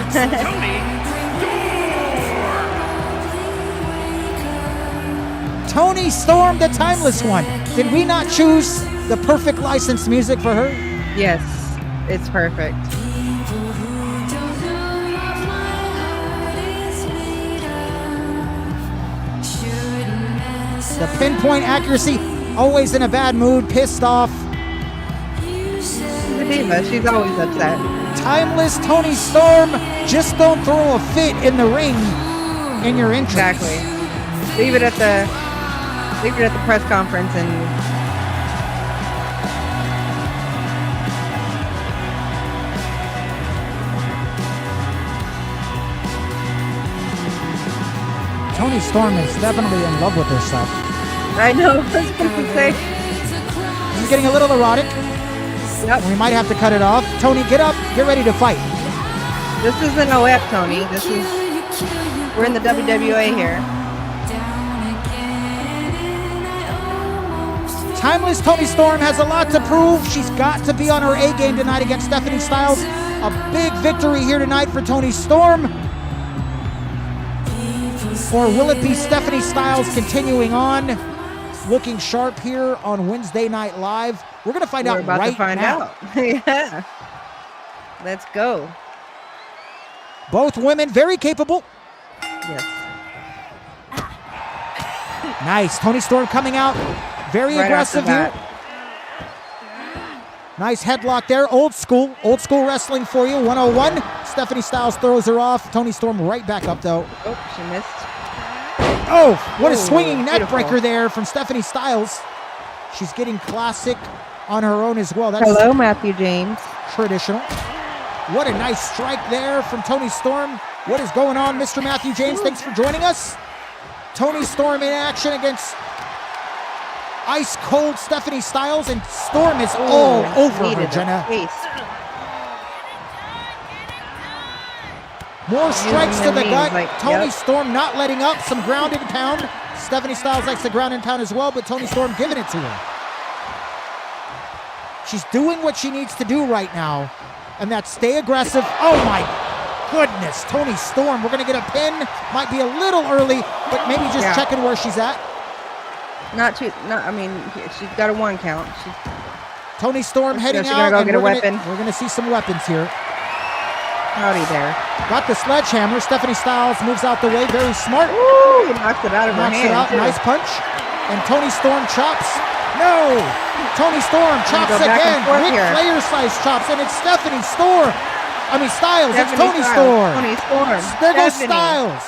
Toni Storm, the timeless one. Did we not choose the perfect licensed music for her? Yes, it's perfect. The pinpoint accuracy, always in a bad mood, pissed off. She's a diva. She's always upset. Timeless Toni Storm, just don't throw a fit in the ring in your entrance. Exactly. Leave it at the press conference and Toni Storm is definitely in love with herself. I know. I was gonna say. She's getting a little erotic. Yep. We might have to cut it off. Toni, get up. Get ready to fight. This isn't OF, Toni. We're in the WWA here. Timeless Toni Storm has a lot to prove. She's got to be on her A game tonight against Stephanie Styles. A big victory here tonight for Toni Storm. Or will it be Stephanie Styles continuing on, looking sharp here on Wednesday Night Live? We're going to find out right now. We're about to find out. Yeah. Let's go. Both women very capable. Yes. Nice. Toni Storm coming out. Very aggressive here. Nice headlock there. Old school wrestling for you. 101. Stephanie Styles throws her off. Toni Storm right back up though. Oh, she missed. Oh, what a swinging neck breaker there from Stephanie Styles. She's getting classic on her own as well. That's Hello, Matthew James. Traditional. What a nice strike there from Toni Storm. What is going on, Mr. Matthew James? Thanks for joining us. Toni Storm in action against ice cold Stephanie Styles, and Storm is all over her, Jenna. More strikes to the gut. Toni Storm not letting up. Some ground and pound. Stephanie Styles likes the ground and pound as well, but Toni Storm giving it to her. She's doing what she needs to do right now, and that's stay aggressive. Oh my goodness, Toni Storm. We're going to get a pin. Might be a little early, but maybe just checking where she's at. I mean, she's got a 1 count. Toni Storm heading out. Go get a weapon. We're going to see some weapons here. Howdy there. Got the sledgehammer. Stephanie Styles moves out the way. Very smart. Ooh, knocks it out of her hand. Nice punch. And Toni Storm chops. No. Toni Storm chops again. Ric Flair slice chops. And it's Stephanie Storm. Styles. It's Toni Storm. Toni Storm. There goes Styles.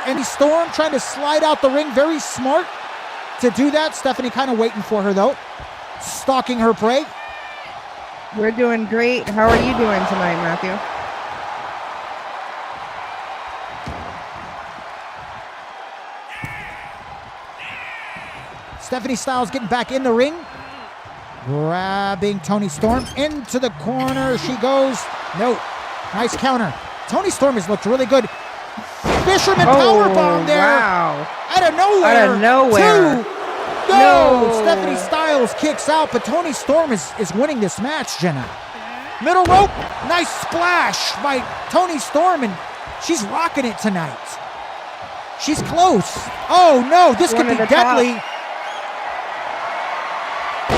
And Storm trying to slide out the ring. Very smart to do that. Stephanie kind of waiting for her, though. Stalking her prey. We're doing great. How are you doing tonight, Matthew? Stephanie Styles getting back in the ring. Grabbing Toni Storm into the corner. She goes. No. Nice counter. Toni Storm has looked really good. Fisherman powerbomb there. Wow. Out of nowhere. Out of nowhere. 2. No. Stephanie Styles kicks out, but Toni Storm is winning this match, Jenna. Middle rope. Nice splash by Toni Storm, and she's rocking it tonight. She's close. Oh, no. This could be deadly.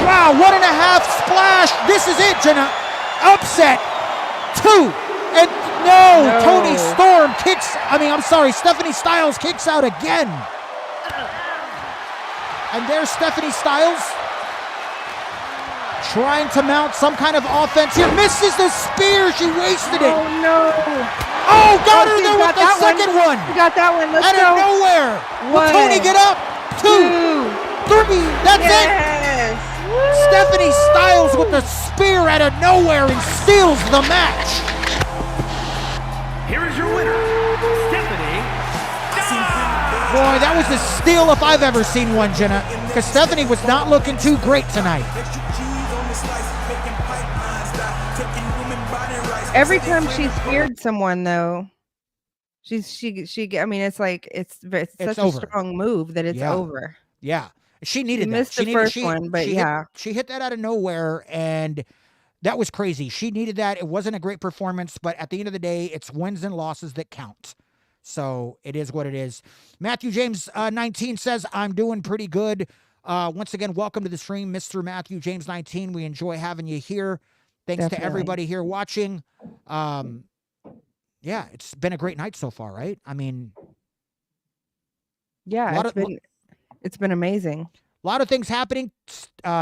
Wow, 1.5 splash. This is it, Jenna. Upset. 2. And no, Toni Storm Stephanie Styles kicks out again. And there's Stephanie Styles trying to mount some kind of offense here. Misses the spear. She wasted it. Oh, no. Oh, got her there with the second one. We got that one. Let's Out go. of nowhere. Will 1, Toni get up? 2, 3. That's it. Stephanie Styles with the spear out of nowhere and steals the match. Here is your winner, Stephanie Styles. Boy, that was a steal if I've ever seen one, Jenna, because Stephanie was not looking too great tonight. Every time she speared someone, though, she. I mean, it's like it's such a strong move that it's over. Yeah, she needed that. Missed the first one, but she hit that out of nowhere, and that was crazy. She needed that. It wasn't a great performance, but at the end of the day, it's wins and losses that count. So it is what it is. Matthew James 19 says, I'm doing pretty good. Once again, welcome to the stream, Mr. Matthew James 19. We enjoy having you here. Thanks to everybody here watching. Yeah, it's been a great night so far, right? I mean, yeah, it's been amazing. A lot of things happening.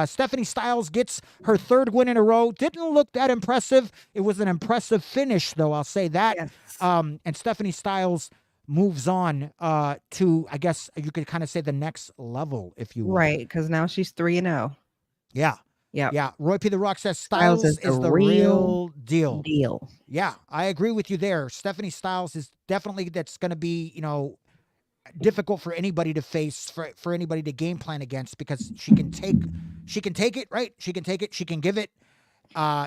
Stephanie Styles gets her 3rd win in a row. Didn't look that impressive. It was an impressive finish, though, I'll say that. Yes. And Stephanie Styles moves on to, I guess you could kind of say, the next level, if you will. Right, because now she's 3-0. Yeah. Yeah. Yeah. Roy P. The Rock says Styles is the real deal. Yeah, I agree with you there. Stephanie Styles is definitely, that's going to be, difficult for anybody to face, for anybody to game plan against, because she can take it, right? She can take it. She can give it.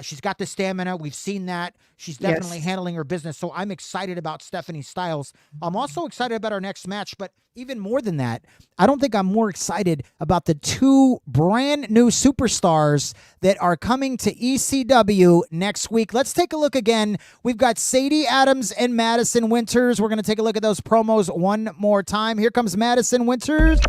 She's got the stamina. We've seen that. She's definitely handling her business. So I'm excited about Stephanie Styles. I'm also excited about our next match, but even more than that, I don't think I'm more excited about the 2 brand new superstars that are coming to ECW next week. Let's take a look again. We've got Sadie Adams and Madison Winters. We're going to take a look at those promos one more time. Here comes Madison Winters.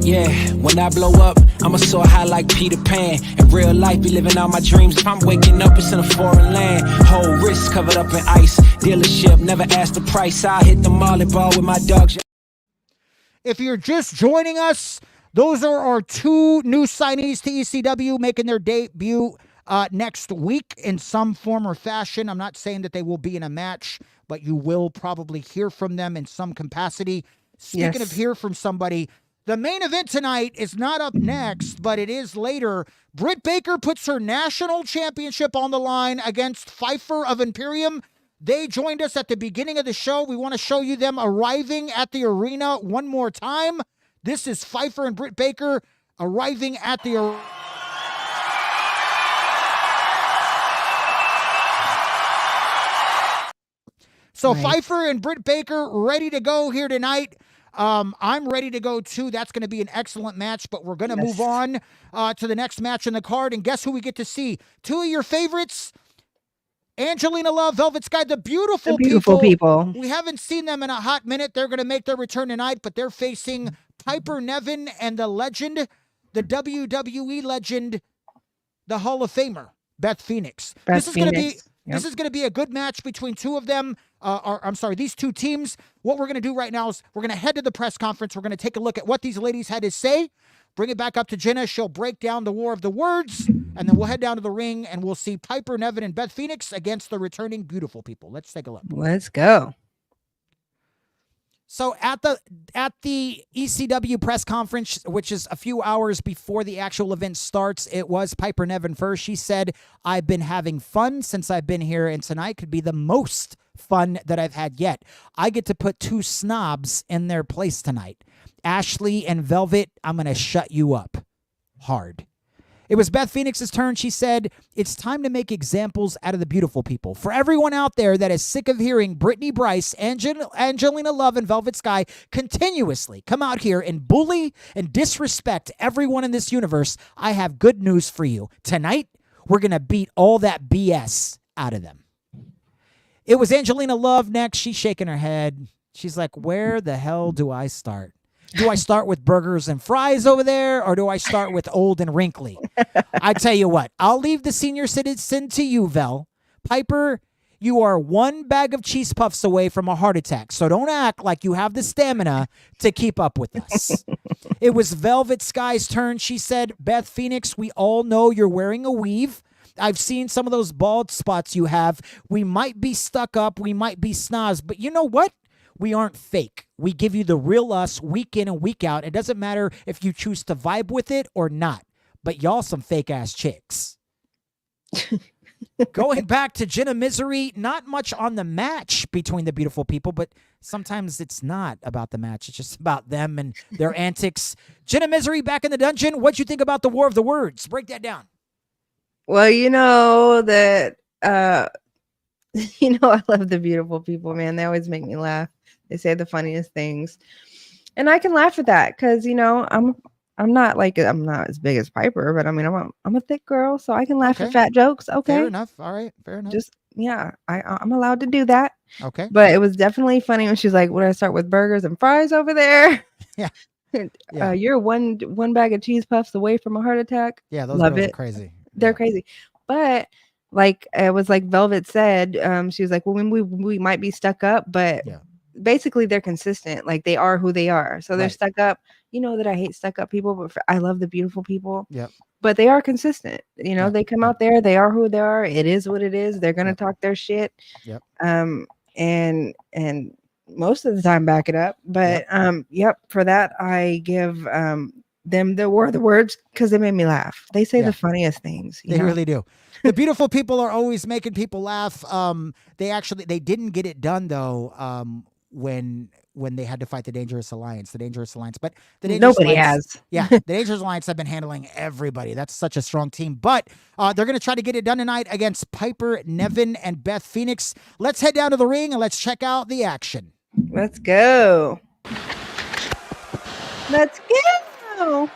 Yeah, when I blow up, I'ma soar high like Peter Pan. In real life, be living all my dreams. If I'm waking up, it's in a foreign land. Whole wrist covered up in ice. Dealership, never asked the price. I hit the molly ball with my dogs. If you're just joining us, those are our 2 new signees to ECW making their debut next week in some form or fashion. I'm not saying that they will be in a match, but you will probably hear from them in some capacity. Speaking of hear from somebody, the main event tonight is not up next, but it is later. Britt Baker puts her national championship on the line against Pfeiffer of Imperium. They joined us at the beginning of the show. We want to show you them arriving at the arena one more time. This is Pfeiffer and Britt Baker arriving at the arena. So Pfeiffer and Britt Baker ready to go here tonight. I'm ready to go too. That's going to be an excellent match, but we're going to move on to the next match in the card. And guess who we get to see? 2 of your favorites, Angelina Love, Velvet Sky, the beautiful people. We haven't seen them in a hot minute. They're going to make their return tonight, but they're facing Piper Niven and the legend, the WWE legend, the Hall of Famer, Beth Phoenix. This is going to be a good match between 2 of them. These 2 teams. What we're going to do right now is we're going to head to the press conference. We're going to take a look at what these ladies had to say. Bring it back up to Jenna. She'll break down the War of the Words. and then we'll head down to the ring and we'll see Piper Niven and Beth Phoenix against the returning beautiful people. Let's take a look. Let's go. So at the ECW press conference, which is a few hours before the actual event starts, it was Piper Niven first. She said, "I've been having fun since I've been here, and tonight could be the most fun that I've had yet. I get to put two snobs in their place tonight. Ashley and Velvet, I'm going to shut you up hard." It was Beth Phoenix's turn. She said, "It's time to make examples out of the beautiful people. For everyone out there that is sick of hearing Brittany Bryce, Angelina Love, and Velvet Sky continuously come out here and bully and disrespect everyone in this universe, I have good news for you. Tonight, we're going to beat all that BS out of them." It was Angelina Love next. She's shaking her head. She's like, "Where the hell do I start? Do I start with burgers and fries over there, or do I start with old and wrinkly?" I tell you what, I'll leave the senior citizen to you, Vel. Piper, you are one bag of cheese puffs away from a heart attack, so don't act like you have the stamina to keep up with us. It was Velvet Sky's turn. She said, "Beth Phoenix, we all know you're wearing a weave. I've seen some of those bald spots you have. We might be stuck up, we might be snobs, but you know what? We aren't fake. We give you the real us week in and week out. It doesn't matter if you choose to vibe with it or not. But y'all some fake-ass chicks." Going back to Jenna Misery, not much on the match between the beautiful people, but sometimes it's not about the match. It's just about them and their antics. Jenna Misery back in the dungeon. What'd you think about the War of the Words? Break that down. Well, you know that, I love the beautiful people, man. They always make me laugh. They say the funniest things, and I can laugh at that because I'm not as big as Piper, but I mean I'm a thick girl, so I can laugh at fat jokes. Okay, fair enough. All right, fair enough. Just I'm allowed to do that. Okay, but it was definitely funny when she's like, "Would I start with burgers and fries over there?" Yeah. You're one bag of cheese puffs away from a heart attack. Yeah, those love girls it. Are crazy. They're crazy, but. Like it was like Velvet said, she was like, "Well, we might be stuck up, but basically they're consistent. Like they are who they are. So they're stuck up. You know that I hate stuck up people, but I love the beautiful people. Yeah. But they are consistent. They come out there. They are who they are. It is what it is. They're gonna talk their shit. Yep. And most of the time back it up. But for that I give them the War of the Words because they made me laugh. They say the funniest things. They really do. The beautiful people are always making people laugh. They didn't get it done though. When they had to fight the Dangerous Alliance, but the Dangerous nobody Alliance, has. Yeah, the Dangerous Alliance have been handling everybody. That's such a strong team. But they're going to try to get it done tonight against Piper Niven and Beth Phoenix. Let's head down to the ring and let's check out the action. Let's go. Let's go.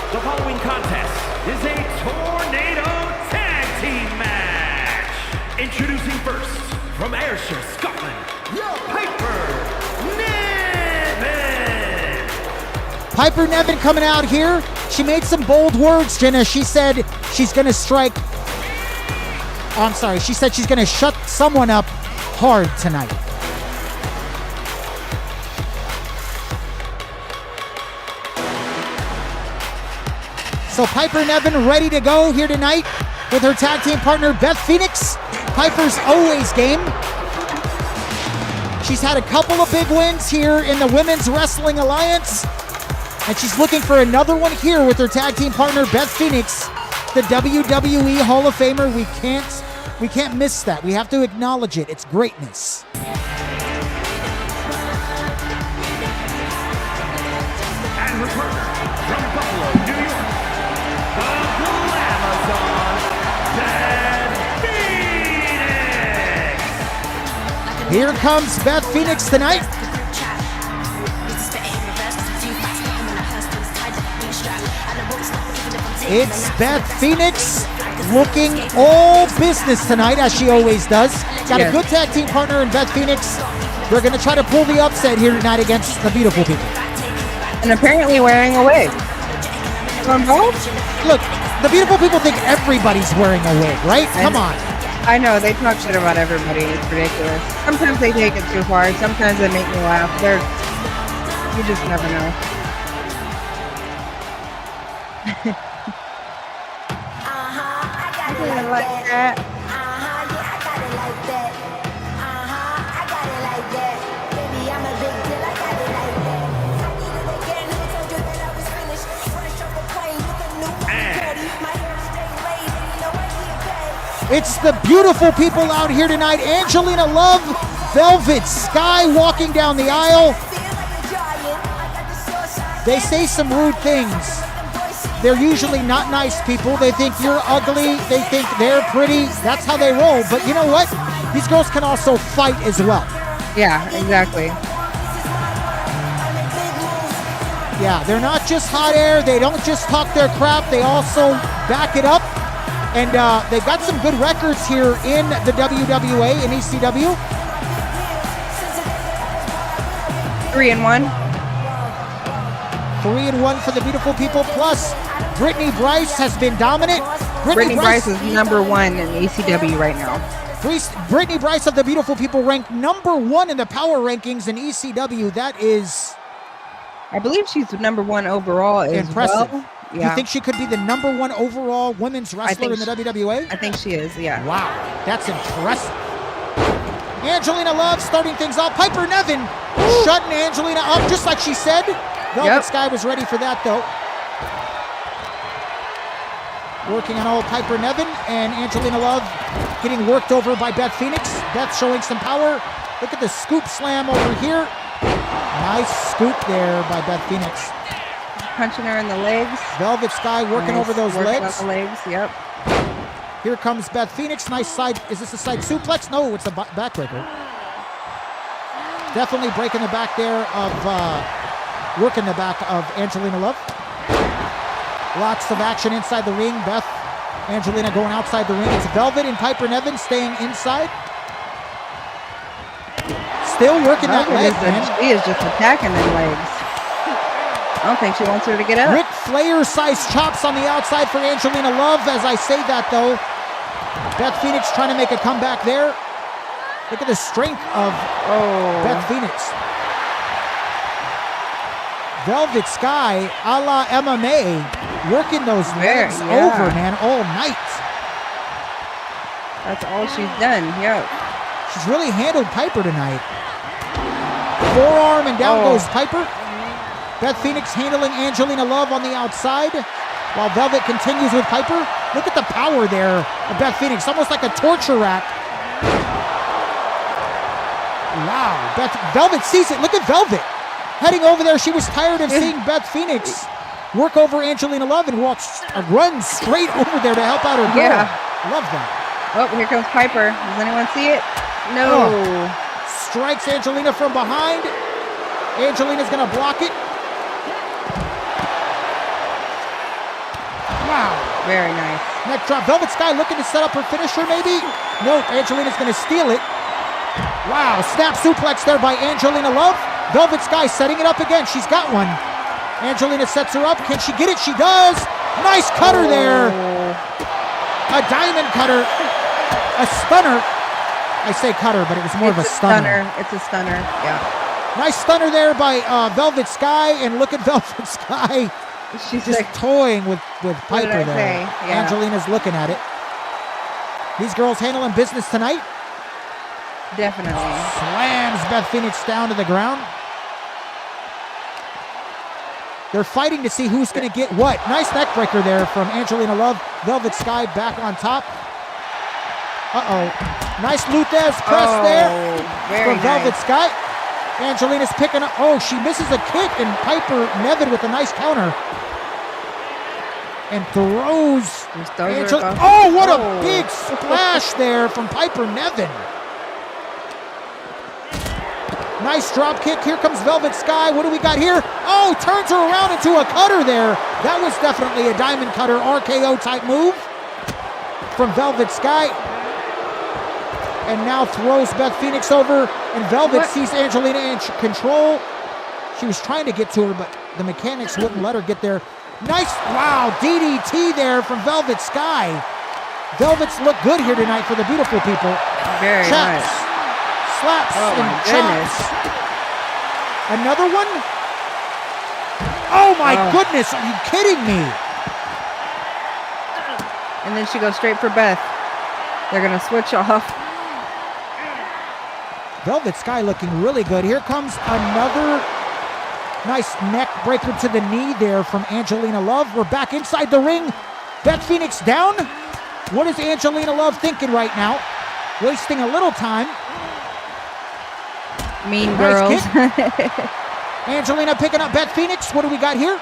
The following contest is a tornado tag team match. Introducing first, from Ayrshire, Scotland, Piper Niven. Piper Niven coming out here. She made some bold words, Jenna. She said she's going to strike. Oh, I'm sorry. She said she's going to shut someone up hard tonight. So Piper Niven ready to go here tonight with her tag team partner, Beth Phoenix. Piper's always game. She's had a couple of big wins here in the Women's Wrestling Alliance, and she's looking for another one here with her tag team partner, Beth Phoenix, the WWE Hall of Famer. We can't miss that. We have to acknowledge it. It's greatness. And her partner, from Buffalo, New York, the Glamazon, Beth Phoenix. Here comes Beth Phoenix tonight. It's Beth Phoenix looking all business tonight, as she always does. Got a good tag team partner in Beth Phoenix. They're going to try to pull the upset here tonight against the beautiful people. And apparently wearing a wig. Look, the beautiful people think everybody's wearing a wig, right? Come on. I know they talk shit about everybody. It's ridiculous. Sometimes they take it too far. Sometimes they make me laugh. You just never know. I didn't like that. It's the beautiful people out here tonight. Angelina Love, Velvet Sky walking down the aisle. They say some rude things. They're usually not nice people. They think you're ugly. They think they're pretty. That's how they roll. But you know what? These girls can also fight as well. Yeah, exactly. Yeah, they're not just hot air. They don't just talk their crap. They also back it up. And they've got some good records here in the WWA and ECW. 3-1. 3-1 for the beautiful people. Plus, Brittany Bryce has been dominant. Brittany Bryce is number 1 in ECW right now. Brittany Bryce of the beautiful people ranked number 1 in the power rankings in ECW. That is, I believe she's number 1 overall as impressive. well. Yeah. You think she could be the number 1 overall women's wrestler in the WWA? I think she is, yeah. Wow, that's impressive. Angelina Love starting things off. Piper Nevin shutting Angelina up just like she said. Velvet Sky was ready for that though. Working on old Piper Nevin, and Angelina Love getting worked over by Beth Phoenix. Beth showing some power. Look at the scoop slam over here. Nice scoop there by Beth Phoenix. Punching her in the legs. Velvet Sky working over those legs. On the legs, yep. Here comes Beth Phoenix. Nice side. Is this a side suplex? No, it's a backbreaker. Definitely breaking the back there of, working the back of Angelina Love. Lots of action inside the ring. Beth, Angelina going outside the ring. It's Velvet and Piper Nevin staying inside. Still working that leg, man. She is just attacking them legs. I don't think she wants her to get up. Ric Flair-sized chops on the outside for Angelina Love. As I say that, though, Beth Phoenix trying to make a comeback there. Look at the strength of Beth Phoenix. Velvet Sky, a la MMA, working those legs over, man, all night. That's all she's done, yeah. She's really handled Piper tonight. Forearm and down goes Piper. Beth Phoenix handling Angelina Love on the outside while Velvet continues with Piper. Look at the power there of Beth Phoenix, almost like a torture rack. Wow, Velvet sees it. Look at Velvet heading over there. She was tired of seeing Beth Phoenix work over Angelina Love and runs straight over there to help out her girl. Yeah. Love that. Oh, here comes Piper. Does anyone see it? No. Strikes Angelina from behind. Angelina's gonna block it. Wow. Very nice. Neck drop. Velvet Sky looking to set up her finisher, maybe? Nope. Angelina's going to steal it. Wow. Snap suplex there by Angelina Love. Velvet Sky setting it up again. She's got one. Angelina sets her up. Can she get it? She does. Nice cutter there. A diamond cutter. A stunner. I say cutter, but it was more of a stunner. It's a stunner, yeah. Nice stunner there by Velvet Sky. And look at Velvet Sky. She's just like, toying with Piper there. Yeah. Angelina's looking at it. These girls handling business tonight. Definitely. Slams Beth Phoenix down to the ground. They're fighting to see who's going to get what. Nice neck breaker there from Angelina Love. Velvet Sky back on top. Nice Luthez press there from Velvet Sky. Angelina's picking up. Oh, she misses a kick, and Piper Nevin with a nice counter. And throws. Oh, what a big splash there from Piper Nevin. Nice drop kick. Here comes Velvet Sky. What do we got here? Oh, turns her around into a cutter there. That was definitely a diamond cutter RKO type move from Velvet Sky. And now throws Beth Phoenix over, and Velvet sees Angelina in control. She was trying to get to her, but the mechanics wouldn't let her get there. Nice, wow, DDT there from Velvet Sky. Velvets look good here tonight for the beautiful people. Very Chaps, nice. slaps, Oh and my goodness. chops. Another one? Oh my goodness, are you kidding me? And then she goes straight for Beth. They're going to switch off. Velvet Sky looking really good. Here comes another nice neck breaker to the knee there from Angelina Love. We're back inside the ring. Beth Phoenix down. What is Angelina Love thinking right now? Wasting a little time. Mean Nice girls. kick. Angelina picking up Beth Phoenix. What do we got here?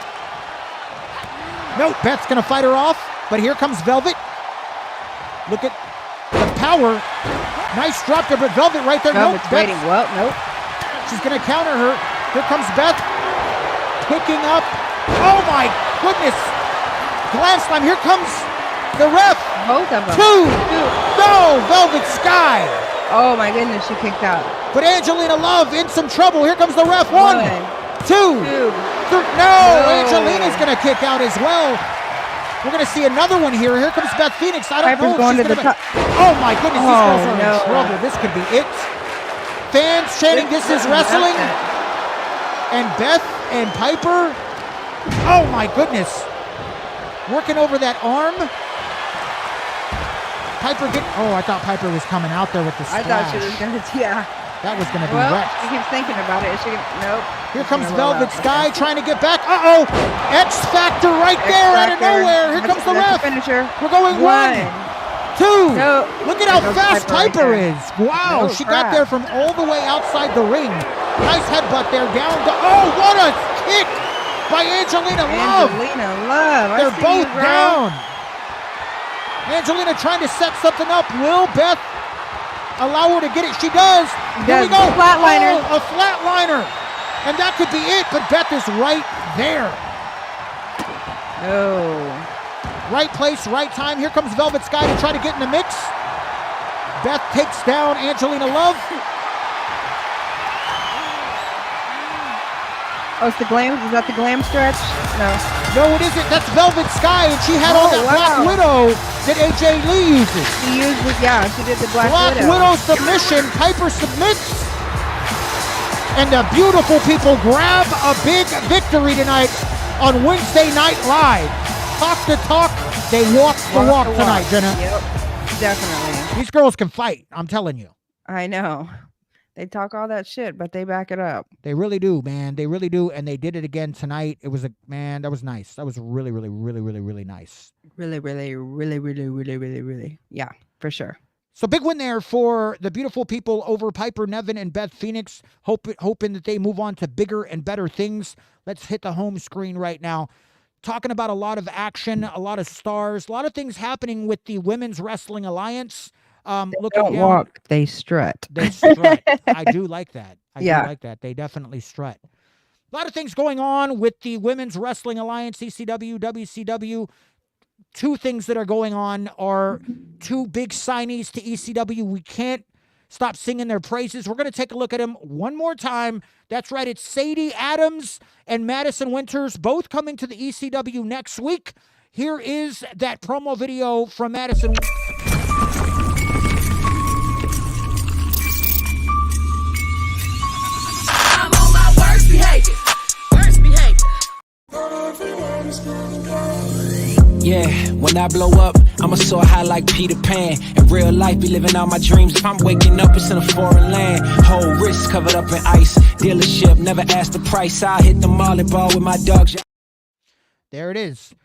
Nope, Beth's going to fight her off. But here comes Velvet. Look at the power. Nice drop there, but Velvet right there. Velvet's Nope, waiting. Well, nope. she's going to counter her. Here comes Beth. Picking up. Oh my goodness. Glass slam. Here comes the ref. Both of them. Two. No, Velvet Sky. Oh my goodness, she kicked out. But Angelina Love in some trouble. Here comes the ref. One, two, Two. three. No, Angelina's going to kick out as well. We're going to see another one here. Here comes Beth Phoenix. I don't Piper's know if going she's to the gonna... top. Oh my goodness, these Oh, girls are no. in trouble. This could be it. Fans chanting, "This is wrestling." And Beth and Piper. Oh my goodness. Working over that arm. Piper get. Oh, I thought Piper was coming out there with the splash. I thought she was going to, yeah. That was going to be Well, wrecked. she keeps thinking about it. Is she gonna, nope. Here comes She's gonna roll Velvet out. Sky trying to get back. Uh-oh. X Factor right there out of X-Factor. nowhere. Here comes the That's ref. Finisher. We're going one, two. No. Look at how There goes fast Piper Piper right is. Wow, No she crap. got there from all the way outside the ring. Nice headbutt there down. Oh, what a kick by Angelina Love. Angelina Love. I They're see both you, girl. down. Angelina trying to set something up. Will Beth allow her to get it? She does. Here we go. Flatliner. Oh, a flatliner. And that could be it, but Beth is right there. No. Right place, right time. Here comes Velvet Sky to try to get in the mix. Beth takes down Angelina Love. Oh, it's the glam. Is that the glam stretch? No. No, it isn't. That's Velvet Sky, and she had on that Black Widow that AJ Lee uses. She uses, yeah, she did the Black Widow submission. Piper submits. And the beautiful people grab a big victory tonight on Wednesday Night Live. Talk the talk, they walk the walk tonight, Jenna. Yep, definitely. These girls can fight, I'm telling you. I know. They talk all that shit, but they back it up. They really do, man. They really do, and they did it again tonight. It was that was nice. That was really, really, really, really, really nice. Really, really, really, really, really, really, really. Yeah, for sure. So big win there for the beautiful people over Piper Niven and Beth Phoenix, hoping that they move on to bigger and better things. Let's hit the home screen right now. Talking about a lot of action, a lot of stars, a lot of things happening with the Women's Wrestling Alliance. They don't walk, they strut. They strut. I do like that. I do Yeah. like that. They definitely strut. A lot of things going on with the Women's Wrestling Alliance, ECW, WCW. Two things that are going on are two big signees to ECW. We can't stop singing their praises. We're going to take a look at them one more time. That's right. It's Sadie Adams and Madison Winters, both coming to the ECW next week. Here is that promo video from Madison. I'm on my worst behavior. Worst behavior. Yeah, when I blow up, I'ma soar high like Peter Pan. In real life, be living out my dreams. If I'm waking up, it's in a foreign land. Whole wrist covered up in ice. Dealership, never asked the price. I hit the molly ball with my dogs. There it is.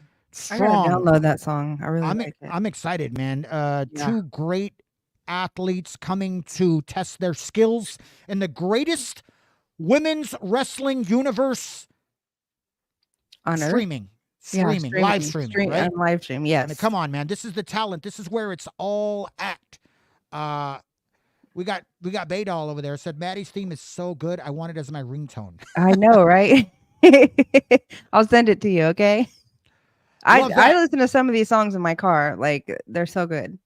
I gotta download that song. I really like it. I'm excited, man. Two great athletes coming to test their skills in the women's wrestling universe On Earth? streaming. Yeah, Live streaming, right? On live stream, yes. I mean, come on, man. This is the talent. This is where it's all at. We got Baydall over there. Said Maddie's theme is so good. I want it as my ringtone. I know, right? I'll send it to you, okay? I listen to some of these songs in my car. Like, they're so good.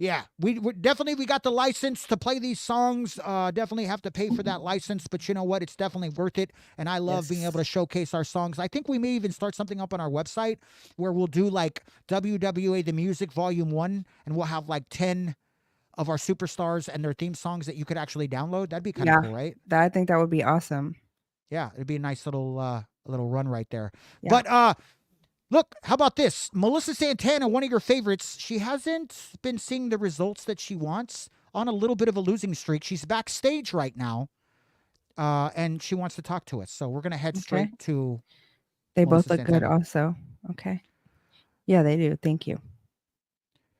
Yeah, we definitely, we got the license to play these songs. Definitely have to pay for that license, but you know what? It's definitely worth it. And I love being able to showcase our songs. I think we may even start something up on our website where we'll do like WWA The Music Volume 1, and we'll have like 10 of our superstars and their theme songs that you could actually download. That'd be kind of cool, right? I think that would be awesome. Yeah, it'd be a nice little run right there. Yeah. But look, how about this? Melissa Santana, one of your favorites, she hasn't been seeing the results that she wants, on a little bit of a losing streak. She's backstage right now, and she wants to talk to us. So we're going to head straight to They Melissa both look Santana. good also. Okay. Yeah, they do. Thank you.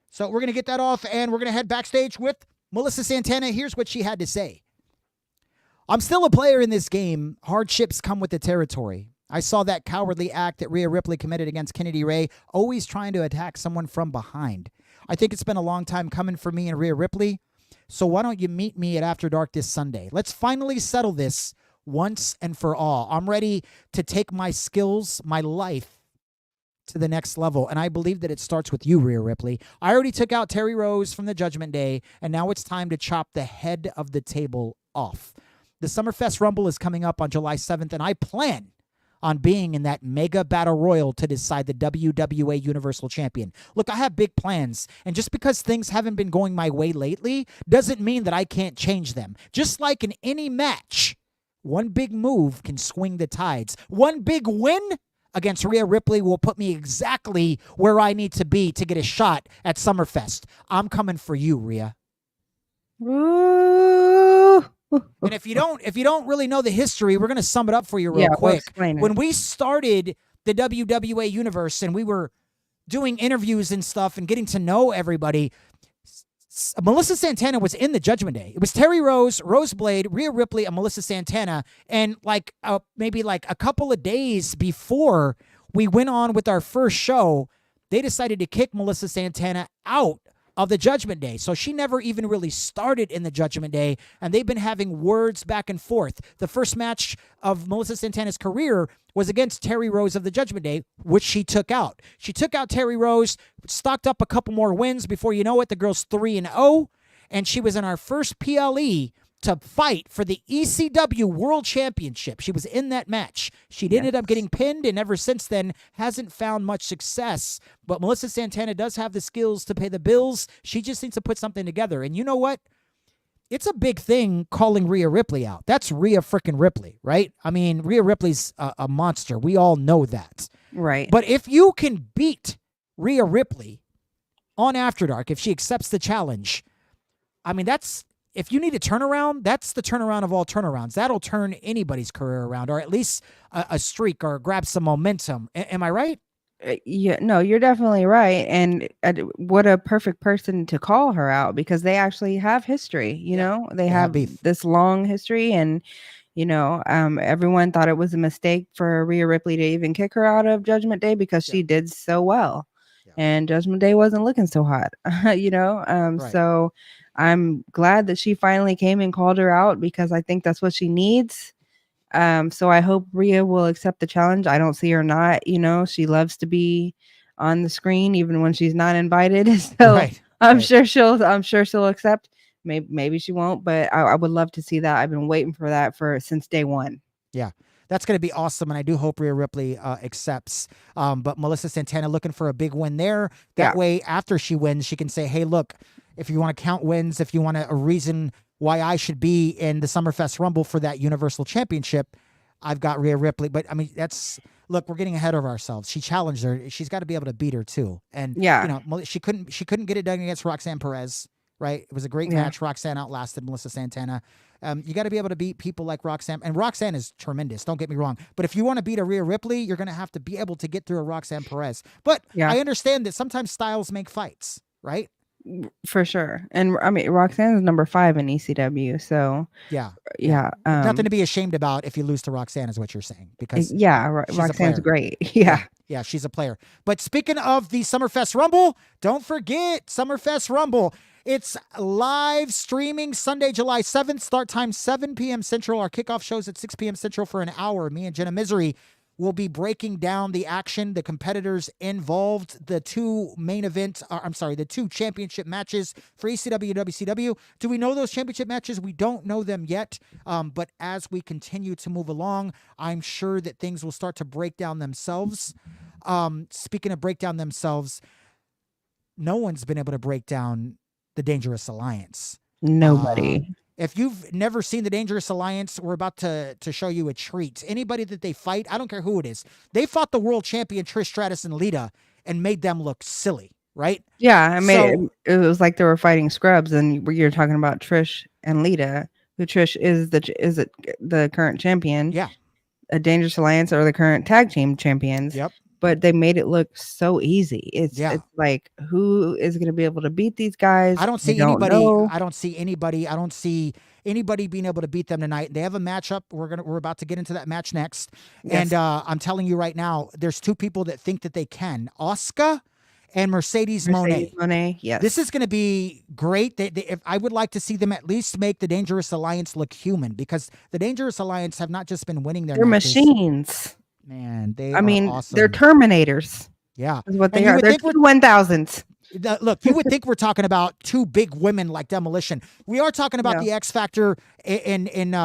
So we're going to get that off, and we're going to head backstage with Melissa Santana. Here's what she had to say. I'm still a player in this game. Hardships come with the territory. I saw that cowardly act that Rhea Ripley committed against Kennedy Ray, always trying to attack someone from behind. I think it's been a long time coming for me and Rhea Ripley, so why don't you meet me at After Dark this Sunday? Let's finally settle this once and for all. I'm ready to take my skills, my life, to the next level, and I believe that it starts with you, Rhea Ripley. I already took out Terry Rose from the Judgment Day, and now it's time to chop the head of the table off. The Summerfest Rumble is coming up on July 7th, and I plan on being in that mega battle royal to decide the WWA Universal Champion. Look, I have big plans, and just because things haven't been going my way lately doesn't mean that I can't change them. Just like in any match, one big move can swing the tides. One big win against Rhea Ripley will put me exactly where I need to be to get a shot at Summerfest. I'm coming for you, Rhea. Ooh. And if you don't really know the history, we're going to sum it up for you real quick. When we started the WWE Universe and we were doing interviews and stuff and getting to know everybody, Melissa Santana was in the Judgment Day. It was Terry Rose, Roseblade, Rhea Ripley, and Melissa Santana. And maybe a couple of days before we went on with our first show, they decided to kick Melissa Santana out of the Judgment Day. So she never even really started in the Judgment Day, and they've been having words back and forth. The first match of Melissa Santana's career was against Terry Rose of the Judgment Day, which she took out. She took out Terry Rose, stocked up a couple more wins. Before you know it, the girl's 3-0, and she was in our first PLE to fight for the ECW World Championship. She was in that match. She ended up getting pinned, and ever since then hasn't found much success. But Melissa Santana does have the skills to pay the bills. She just needs to put something together. And you know what? It's a big thing calling Rhea Ripley out. That's Rhea freaking Ripley, right? I mean, Rhea Ripley's a monster. We all know that. Right. But if you can beat Rhea Ripley on After Dark, if she accepts the challenge, I mean, if you need a turnaround, that's the turnaround of all turnarounds. That'll turn anybody's career around, or at least a streak, or grab some momentum. Am I right? Yeah, no, you're definitely right. And what a perfect person to call her out, because they actually have history. You know, they have this long history, and everyone thought it was a mistake for Rhea Ripley to even kick her out of Judgment Day because she did so well, and Judgment Day wasn't looking so hot. Right. So I'm glad that she finally came and called her out, because I think that's what she needs. So I hope Rhea will accept the challenge. I don't see her not. She loves to be on the screen even when she's not invited. So I'm sure she'll accept. Maybe she won't, but I would love to see that. I've been waiting for that since day one. Yeah. That's going to be awesome, and I do hope Rhea Ripley accepts. But Melissa Santana looking for a big win there. That way, after she wins, she can say, hey, look, if you want to count wins, if you want a reason why I should be in the Summerfest Rumble for that Universal Championship, I've got Rhea Ripley. But, I mean, look, we're getting ahead of ourselves. She challenged her. She's got to be able to beat her, too. And, she couldn't get it done against Roxanne Perez, right? It was a great match. Roxanne outlasted Melissa Santana. You got to be able to beat people like Roxanne. And Roxanne is tremendous, don't get me wrong. But if you want to beat a Rhea Ripley, you're going to have to be able to get through a Roxanne Perez. But I understand that sometimes styles make fights, right? For sure. And I mean, Roxanne is number 5 in ECW. So yeah. Nothing to be ashamed about if you lose to Roxanne is what you're saying. Because Roxanne's great. Yeah. Yeah, she's a player. But speaking of the Summerfest Rumble, don't forget Summerfest Rumble. It's live streaming Sunday, July 7th. Start time 7 p.m. Central. Our kickoff shows at 6 p.m. Central for an hour. Me and Jenna Misery We'll be breaking down the action, the competitors involved, the two the two championship matches for ECW and WCW. Do we know those championship matches? We don't know them yet. But as we continue to move along, I'm sure that things will start to break down themselves. Speaking of break down themselves, no one's been able to break down the Dangerous Alliance. Nobody. If you've never seen the Dangerous Alliance, we're about to show you a treat. Anybody that they fight, I don't care who it is, they fought the world champion Trish Stratus and Lita and made them look silly, right? Yeah, I mean, it was like they were fighting scrubs, and you're talking about Trish and Lita, who Trish is the current champion. Yeah. A Dangerous Alliance are the current tag team champions. Yep. But they made it look so easy. It's like, who is going to be able to beat these guys? I don't see anybody. I don't see anybody being able to beat them tonight. They have a matchup. We're about to get into that match next. Yes. And I'm telling you right now, there's two people that think that they can. Asuka and Mercedes Moné. Yes. This is going to be great. If I would like to see them at least make the Dangerous Alliance look human, because the Dangerous Alliance have not just been winning their matches. Machines. Man, awesome. They're Terminators. Yeah. Is what they are. They're 1000s. Look, you would think we're talking about two big women like Demolition. We are talking about the X Factor in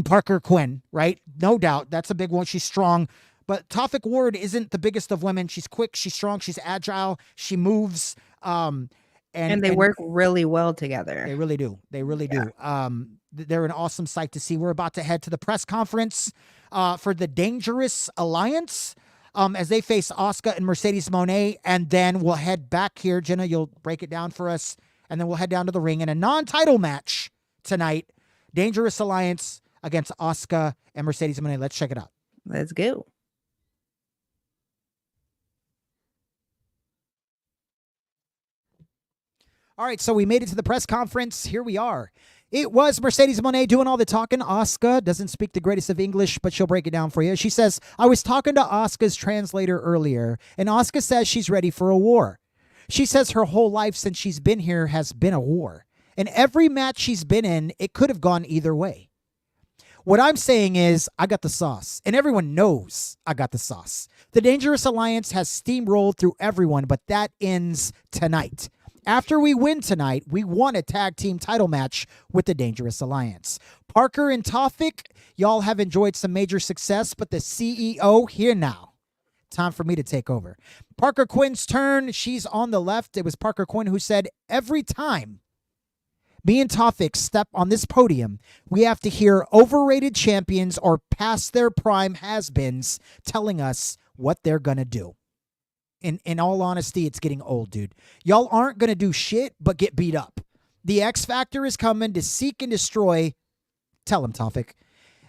Parker Quinn, right? No doubt. That's a big one. She's strong. But Tophic Ward isn't the biggest of women. She's quick, she's strong, she's agile, she moves. And they work really well together. They really do. They really do. They're an awesome sight to see. We're about to head to the press conference for the Dangerous Alliance as they face Asuka and Mercedes Moné. And then we'll head back here. Jenna, you'll break it down for us. And then we'll head down to the ring in a non-title match tonight. Dangerous Alliance against Asuka and Mercedes Moné. Let's check it out. Let's go. All right, so we made it to the press conference. Here we are. It was Mercedes Moné doing all the talking. Asuka doesn't speak the greatest of English, but she'll break it down for you. She says, I was talking to Asuka's translator earlier, and Asuka says she's ready for a war. She says her whole life since she's been here has been a war. And every match she's been in, it could have gone either way. What I'm saying is, I got the sauce, and everyone knows I got the sauce. The Dangerous Alliance has steamrolled through everyone, but that ends tonight. After we win tonight, we won a tag team title match with the Dangerous Alliance. Parker and Tophic, y'all have enjoyed some major success, but the CEO here now. Time for me to take over. Parker Quinn's turn. She's on the left. It was Parker Quinn who said, every time me and Tophic step on this podium, we have to hear overrated champions or past their prime has-beens telling us what they're going to do. In all honesty, it's getting old, dude. Y'all aren't going to do shit but get beat up. The X Factor is coming to seek and destroy. Tell him, Tophic.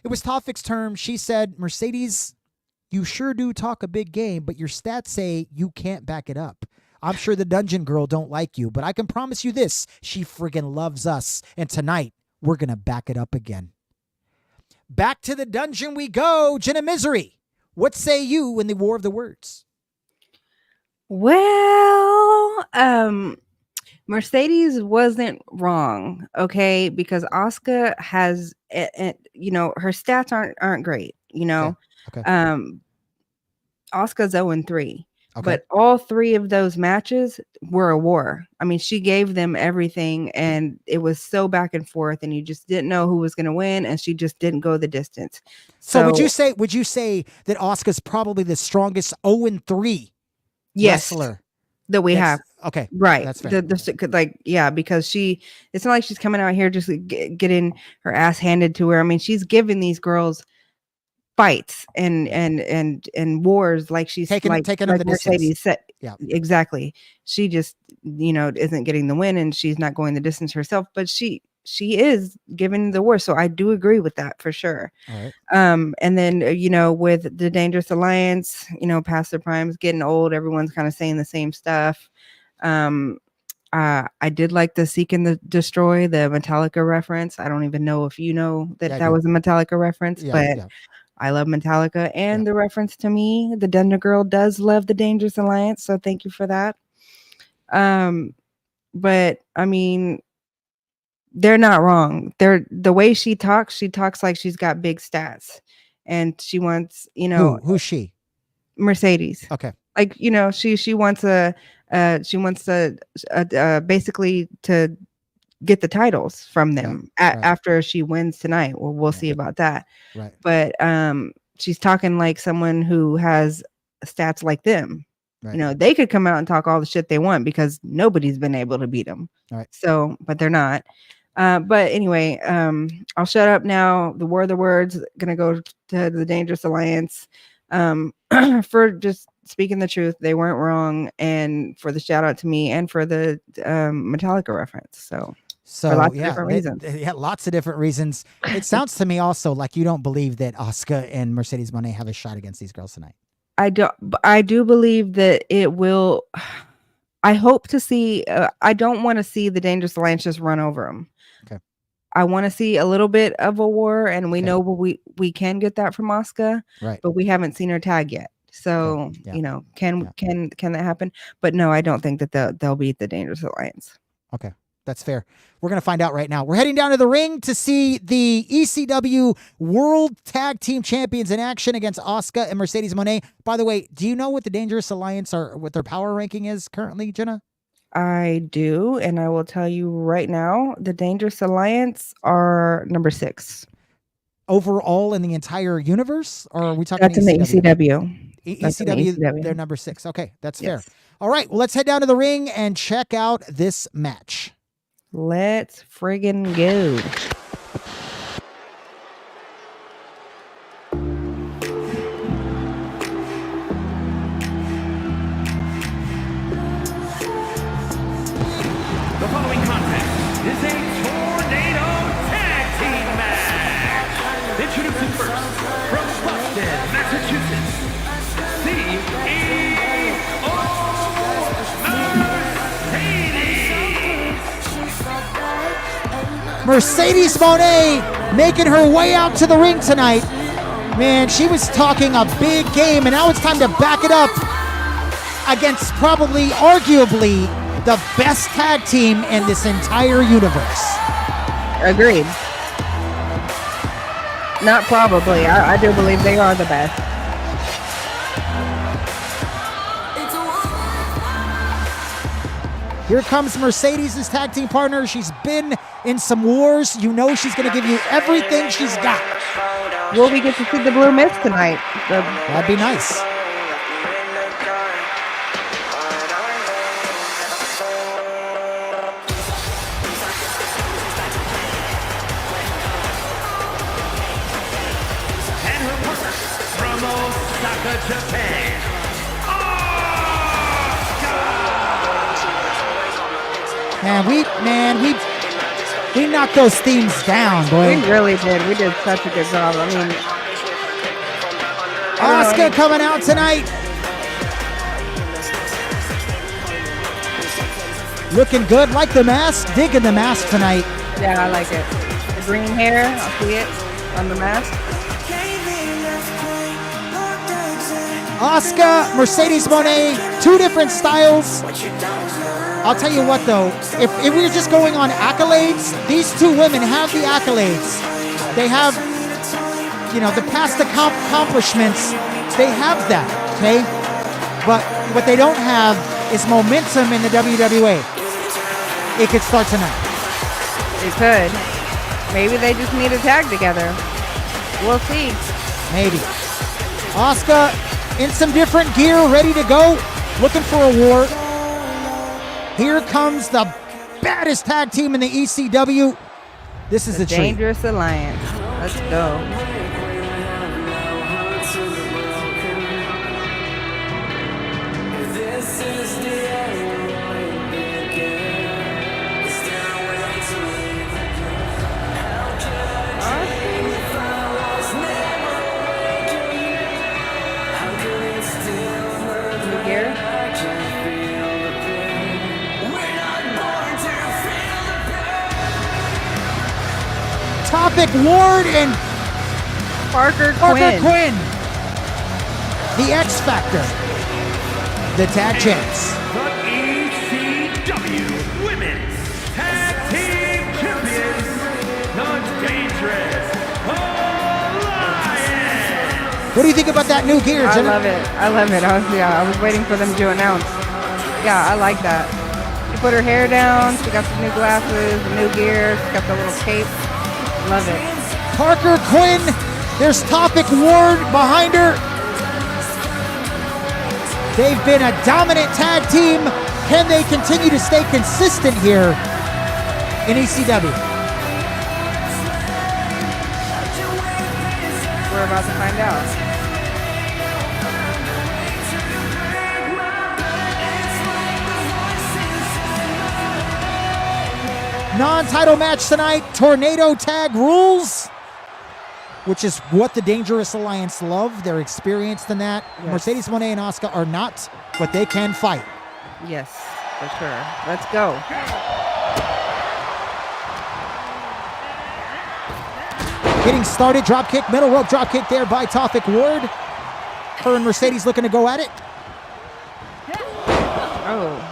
It was Tophic's term. She said, Mercedes, you sure do talk a big game, but your stats say you can't back it up. I'm sure the Dungeon Girl don't like you, but I can promise you this. She friggin' loves us. And tonight, we're going to back it up again. Back to the dungeon we go. Jenna Misery, what say you in the War of the Words? Well, Mercedes wasn't wrong, okay? Because Asuka has, her stats aren't great, Okay. Asuka's 0-3, but all three of those matches were a war. I mean, she gave them everything, and it was so back and forth, and you just didn't know who was going to win, and she just didn't go the distance. So would you say that Asuka's probably the strongest 0-3? Yes, wrestler that we have. Okay, right. That's fair. Because it's not like she's coming out here just getting her ass handed to her. I mean, she's giving these girls fights and wars like she's taking like the Mercedes said. Yeah, exactly. She just isn't getting the win, and she's not going the distance herself. But she is giving the war, so I do agree with that for sure. All right. And then with the Dangerous Alliance, past their primes, getting old, everyone's kind of saying the same stuff. I did like the Seek and the Destroy, the Metallica reference. I don't even know if you know that was a Metallica reference, but I love Metallica, and the reference to me, the Dungeon Girl does love the Dangerous Alliance, so thank you for that. But I mean, they're not wrong. The way she talks like she's got big stats, and she wants, you know, who's she? Mercedes. Okay. Like, you know, she wants basically to get the titles from them after she wins tonight. Well, we'll see about that. Right. But she's talking like someone who has stats like them. Right. You know, they could come out and talk all the shit they want because nobody's been able to beat them. Right. So, but they're not. But anyway, I'll shut up now. The words gonna go to the Dangerous Alliance. For just speaking the truth, they weren't wrong, and for the shout out to me and for the Metallica reference. So for lots of different reasons. Yeah, lots of different reasons. It sounds to me also like you don't believe that Asuka and Mercedes Moné have a shot against these girls tonight. I do believe that it will. I hope to see. I don't want to see the Dangerous Alliance just run over them. Okay. I want to see a little bit of a war, and we know we can get that from Asuka, right? But we haven't seen her tag yet, so you know, can that happen? But no, I don't think that they'll beat the Dangerous Alliance. Okay. That's fair. We're going to find out right now. We're heading down to the ring to see the ECW World Tag Team Champions in action against Asuka and Mercedes Moné. By the way, do you know what the Dangerous Alliance or what their power ranking is currently, Jenna? I do, and I will tell you right now, the Dangerous Alliance are number 6. Overall in the entire universe? Or are we talking That's in the ECW? ECW, they're number 6. Okay, that's fair. All right, well, let's head down to the ring and check out this match. Let's friggin' go. The following contest is a tornado tag team match. Introducing first, from Boston, Massachusetts, Mercedes Moné making her way out to the ring tonight. Man, she was talking a big game, and now it's time to back it up against probably, arguably, the best tag team in this entire universe. Agreed. Not probably. I do believe they are the best. Here comes Mercedes' tag team partner. She's been in some wars. You know she's going to give you everything she's got. Will we get to see the Blue Mist tonight? That'd be nice. And her partner from Osaka, Japan. We knocked those themes down, boy. We really did. We did such a good job. I mean, Asuka coming out tonight. Looking good. Like the mask. Digging the mask tonight. Yeah, I like it. The green hair, I see it on the mask. Asuka, Mercedes Moné, 2 different styles. I'll tell you what, though, if we were just going on accolades, these 2 women have the accolades. They have, you know, the past accomplishments. They have that, okay? But what they don't have is momentum in the WWE. It could start tonight. It could. Maybe they just need a tag together. We'll see. Maybe. Asuka in some different gear, ready to go, looking for a war. Here comes the baddest tag team in the ECW. This is a treat. Dangerous Alliance. Let's go. Topic Ward and Parker Quinn. The X Factor. The tag champs. The ECW Women's Tag Team Champions, the Dangerous Alliance. What do you think about that new gear, I Jenna? love it. I love it. I was waiting for them to announce. Yeah, I like that. She put her hair down. She got some new glasses, new gear. She got the little cape. Love it. Parker Quinn. There's Topic Ward behind her. They've been a dominant tag team. Can they continue to stay consistent here in ECW? We're about to find out. Non-title match tonight, Tornado Tag Rules, which is what the Dangerous Alliance love. They're experienced in that. Yes. Mercedes Moné and Asuka are not, but they can fight. Yes, for sure. Let's go. Getting started, drop kick, middle rope drop kick there by Topic Ward. Her and Mercedes looking to go at it. Oh.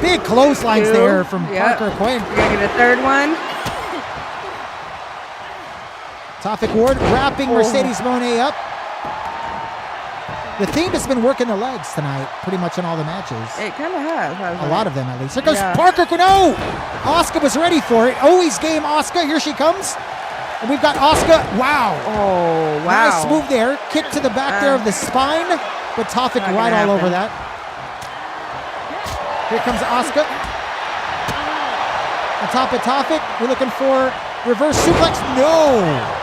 Big clotheslines there from Yep. Parker Quinn. We're going to get a third one. Topic Ward wrapping Mercedes Moné up. The theme has been working the legs tonight, pretty much in all the matches. It kind of has. A lot of them, at least. Here goes Yeah. Parker Quinn. Oh! Asuka was ready for it. Always game Asuka. Here she comes. And we've got Asuka. Wow. Oh, wow. Nice move there. Kick to the back there of the spine. But Topic Not right gonna all over happen. that. Here comes Asuka. On top of Topic. We're looking for reverse suplex. No!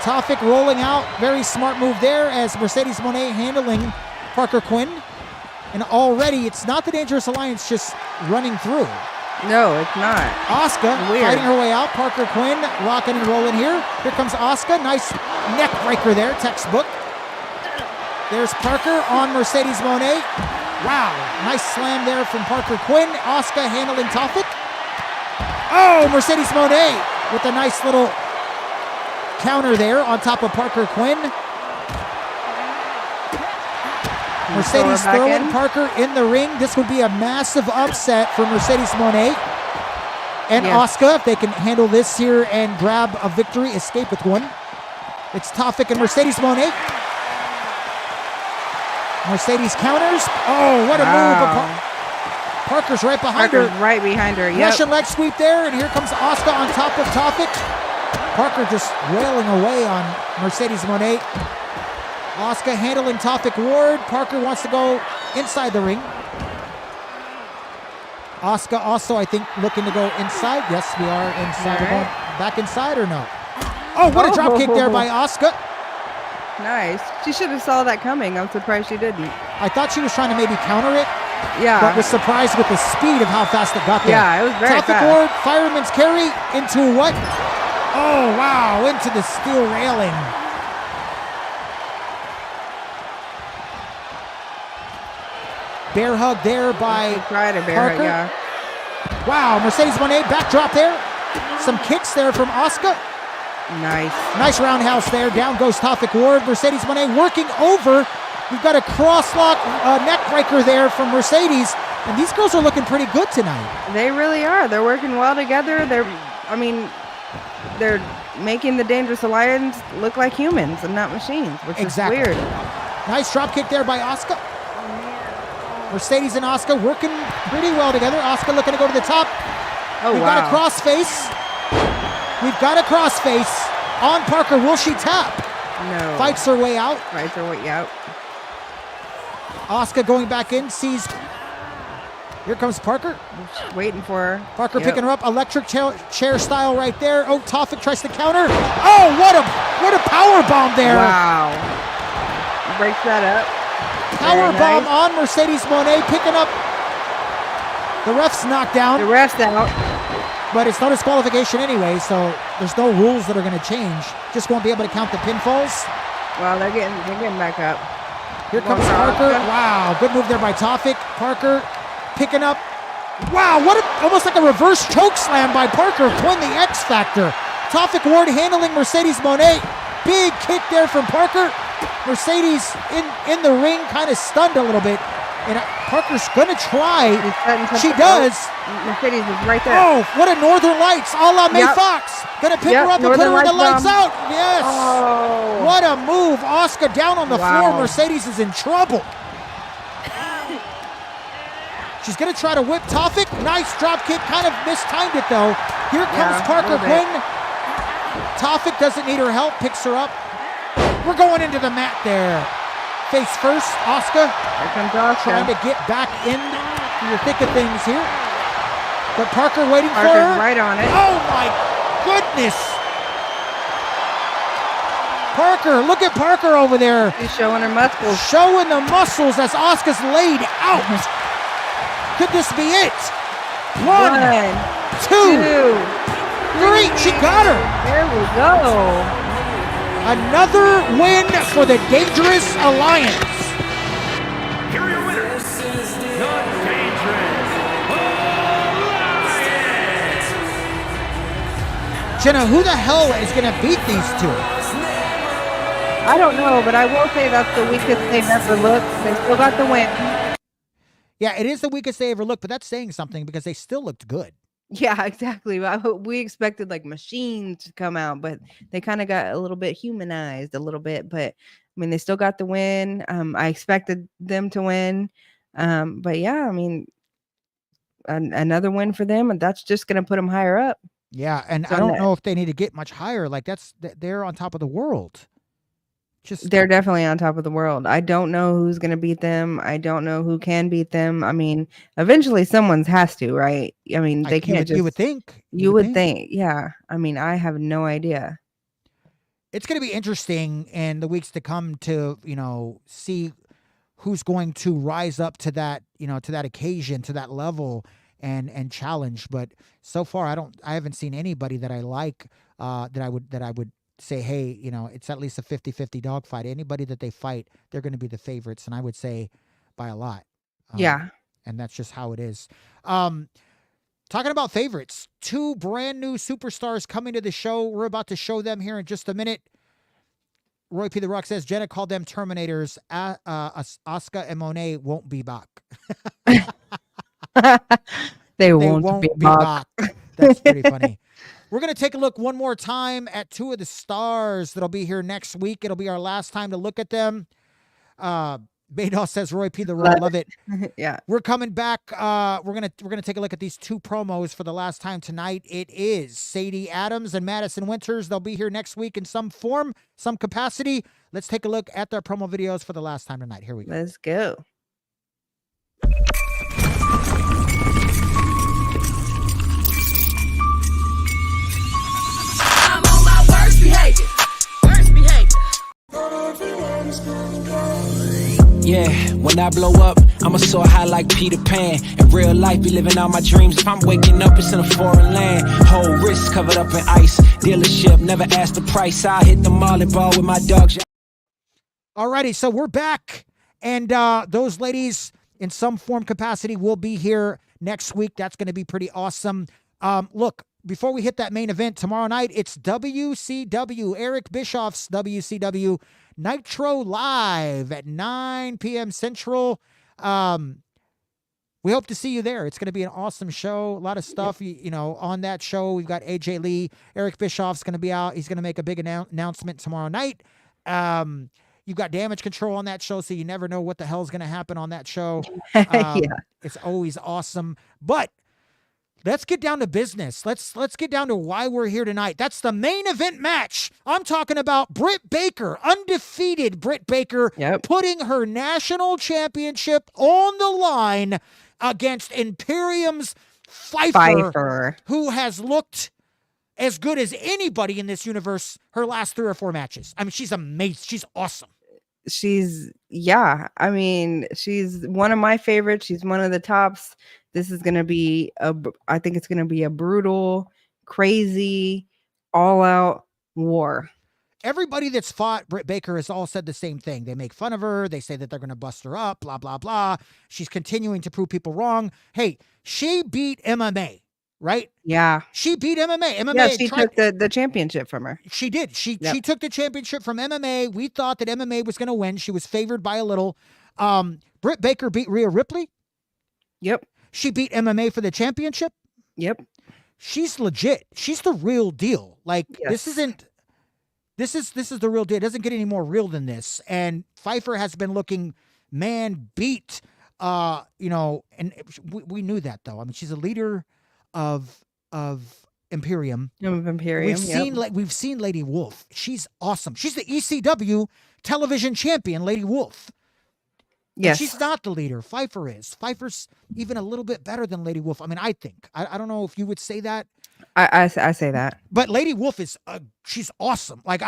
Topic rolling out. Very smart move there as Mercedes Moné handling Parker Quinn. And already it's not the Dangerous Alliance just running through. No, it's not. Asuka Weird. fighting her way out. Parker Quinn rocking and rolling here. Here comes Asuka. Nice neck breaker there. Textbook. There's Parker on Mercedes Moné. Wow. Nice slam there from Parker Quinn. Asuka handling Topic. Oh, Mercedes Moné with a nice little counter there on top of Parker Quinn. Mercedes throwing Parker in the ring. This would be a massive upset for Mercedes Moné and Asuka if they can handle this here and grab a victory, escape with one. It's Topic and Mercedes Moné. Mercedes counters. Oh, what a move. Parker's right behind her. Right behind her, yep. Russian leg sweep there, and here comes Asuka on top of Topic. Parker just wailing away on Mercedes Moné. Asuka handling Topic Ward. Parker wants to go inside the ring. Asuka also, I think, looking to go inside. Yes, we are inside. We're going back inside or no? Oh, what a drop kick there by Asuka. Nice. She should have saw that coming. I'm surprised she didn't. I thought she was trying to maybe counter it. Yeah. But was surprised with the speed of how fast it got there. Yeah, it was very Topic fast. Ward, fireman's carry into what? Oh, wow, into the steel railing. Bear hug there by Parker. Yeah. Wow, Mercedes Moné backdrop there. Some kicks there from Asuka. Nice. Nice roundhouse there. Down goes Topic Ward. Mercedes Moné working over. We've got a crosslock neck breaker there from Mercedes. And these girls are looking pretty good tonight. They really are. They're working well together. They're making the Dangerous Alliance look like humans and not machines, which is weird. Nice drop kick there by Asuka. Mercedes and Asuka working pretty well together. Asuka looking to go to the top. Oh, We've got a crossface. We've got a crossface on Parker. Will she tap? No. Fights her way out. Fights her way out. Asuka going back in, sees. Here comes Parker. Just waiting for her. Parker picking her up, electric chair style right there. Oh, Topic tries to counter. Oh, what a power bomb there. Wow. Breaks that up. Power bomb on Mercedes Moné, picking up. The ref's knocked down. The ref's out. But it's no disqualification anyway, so there's no rules that are going to change. Just won't be able to count the pinfalls. Well, they're getting back up. Here comes Parker. Wow, good move there by Topic. Parker picking up. Wow, almost like a reverse choke slam by Parker. Quinn, the X Factor. Topic Ward handling Mercedes Moné. Big kick there from Parker. Mercedes in the ring, kind of stunned a little bit And Parker's going to try. She Oh, does. Mercedes is right there. Oh, what a Northern Lights a la May Fox. Going to pick her up and put her in the lights out. Yes. Oh. What a move. Asuka down on the floor. Mercedes is in trouble. She's going to try to whip Tofik. Nice drop kick. Kind of mistimed it, though. Here comes Parker Quinn. Tofik doesn't need her help. Picks her up. We're going into the mat there. Face first, Asuka. Here comes Asuka. Trying to get back in the thick of things here. But Parker waiting for her. right on it. Oh, my goodness. Parker, look at Parker over there. She's showing her muscles. Showing the muscles as Asuka's laid out. Could this be it? One, two, three. She got her. There we go. Another win for the Dangerous Alliance. Here are your winners, the Dangerous Alliance. Jenna, who the hell is going to beat these two? I don't know, but I will say that's the weakest they've ever looked. They still got the win. Yeah, it is the weakest they ever looked, but that's saying something because they still looked good. Yeah, exactly. We expected like machines to come out, but they kind of got a little bit humanized a little bit. But I mean, they still got the win. I expected them to win. But yeah, I mean, another win for them, and that's just going to put them higher up. Yeah, and I don't know if they need to get much higher. Like they're on top of the world. They're definitely on top of the world. I don't know who's going to beat them. I don't know who can beat them. I mean, eventually someone's has to, right? I mean, they can't just... You would think. You would think. Yeah. I mean, I have no idea. It's going to be interesting in the weeks to come to, see who's going to rise up to that, to that occasion, to that level and challenge. But so far, I haven't seen anybody that I like, that I would say, hey, it's at least a 50-50 dogfight. Anybody that they fight, they're going to be the favorites. And I would say by a lot. Yeah. And that's just how it is. Talking about favorites, 2 brand new superstars coming to the show. We're about to show them here in just a minute. Roy P. The Rock says, Jenna called them Terminators. Asuka and Monet won't be back. They won't be back. That's pretty funny. We're going to take a look one more time at 2 of the stars that'll be here next week. It'll be our last time to look at them. Baydol says, Roy P. The Rock, love it. Yeah. We're coming back. We're gonna take a look at these 2 promos for the last time tonight. It is Sadie Adams and Madison Winters. They'll be here next week in some form, some capacity. Let's take a look at their promo videos for the last time tonight. Here we go. Let's go. I'm on my worst behavior. Worst behavior. Yeah, when I blow up, I'ma soar high like Peter Pan. In real life, be living all my dreams. If I'm waking up, it's in a foreign land. Whole wrist covered up in ice. Dealership, never asked the price. I hit the mall and ball with my dogs. Alrighty, so we're back. And those ladies in some form capacity will be here next week. That's going to be pretty awesome. Look, before we hit that main event tomorrow night, it's WCW, Eric Bischoff's WCW Nitro Live at 9 p.m. Central. We hope to see you there. It's going to be an awesome show. A lot of stuff, on that show. We've got AJ Lee. Eric Bischoff's going to be out. He's going to make a big announcement tomorrow night. You've got Damage Control on that show, so you never know what the hell's going to happen on that show. Yeah. It's always awesome. But let's get down to business. Let's get down to why we're here tonight. That's the main event match. I'm talking about Britt Baker, undefeated Britt Baker, putting her national championship on the line against Imperium's Pfeiffer, who has looked as good as anybody in this universe her last 3 or 4 matches. I mean, she's amazing. She's awesome. She's one of my favorites. She's one of the tops. This is going to be I think it's going to be a brutal, crazy, all out war. Everybody that's fought Britt Baker has all said the same thing. They make fun of her. They say that they're going to bust her up, blah, blah, blah. She's continuing to prove people wrong. Hey, she beat MMA, right? Yeah. She beat MMA. Yeah, she took the championship from her. She did. She took the championship from MMA. We thought that MMA was going to win. She was favored by a little. Britt Baker beat Rhea Ripley. Yep. She beat MMA for the championship. Yep. She's legit. She's the real deal. Like Yes. this is the real deal. It doesn't get any more real than this. And Pfeiffer has been looking beat. And we knew that though. I mean, she's a leader of Imperium. We've seen Lady Wolf. She's awesome. She's the ECW television champion, Lady Wolf. Yes. And she's not the leader. Pfeiffer is. Pfeiffer's even a little bit better than Lady Wolf. I mean, I think. I don't know if you would say that. I say that. But Lady Wolf is she's awesome. Like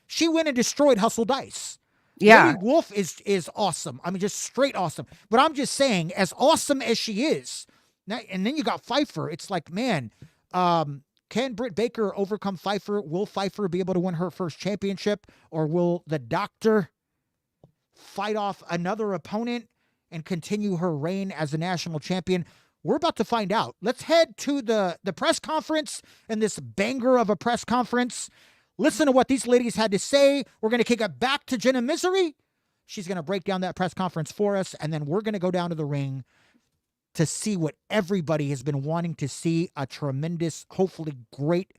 she went and destroyed Hustle Dice. Yeah. Lady Wolf is awesome. I mean, just straight awesome. But I'm just saying, as awesome as she is, now, and then you got Pfeiffer. It's like, man, can Britt Baker overcome Pfeiffer? Will Pfeiffer be able to win her first championship? Or will the Doctor fight off another opponent and continue her reign as a national champion? We're about to find out. Let's head to the press conference and this banger of a press conference. Listen to what these ladies had to say. We're going to kick it back to Jenna Misery. She's going to break down that press conference for us, and then we're going to go down to the ring to see what everybody has been wanting to see, a tremendous, hopefully great,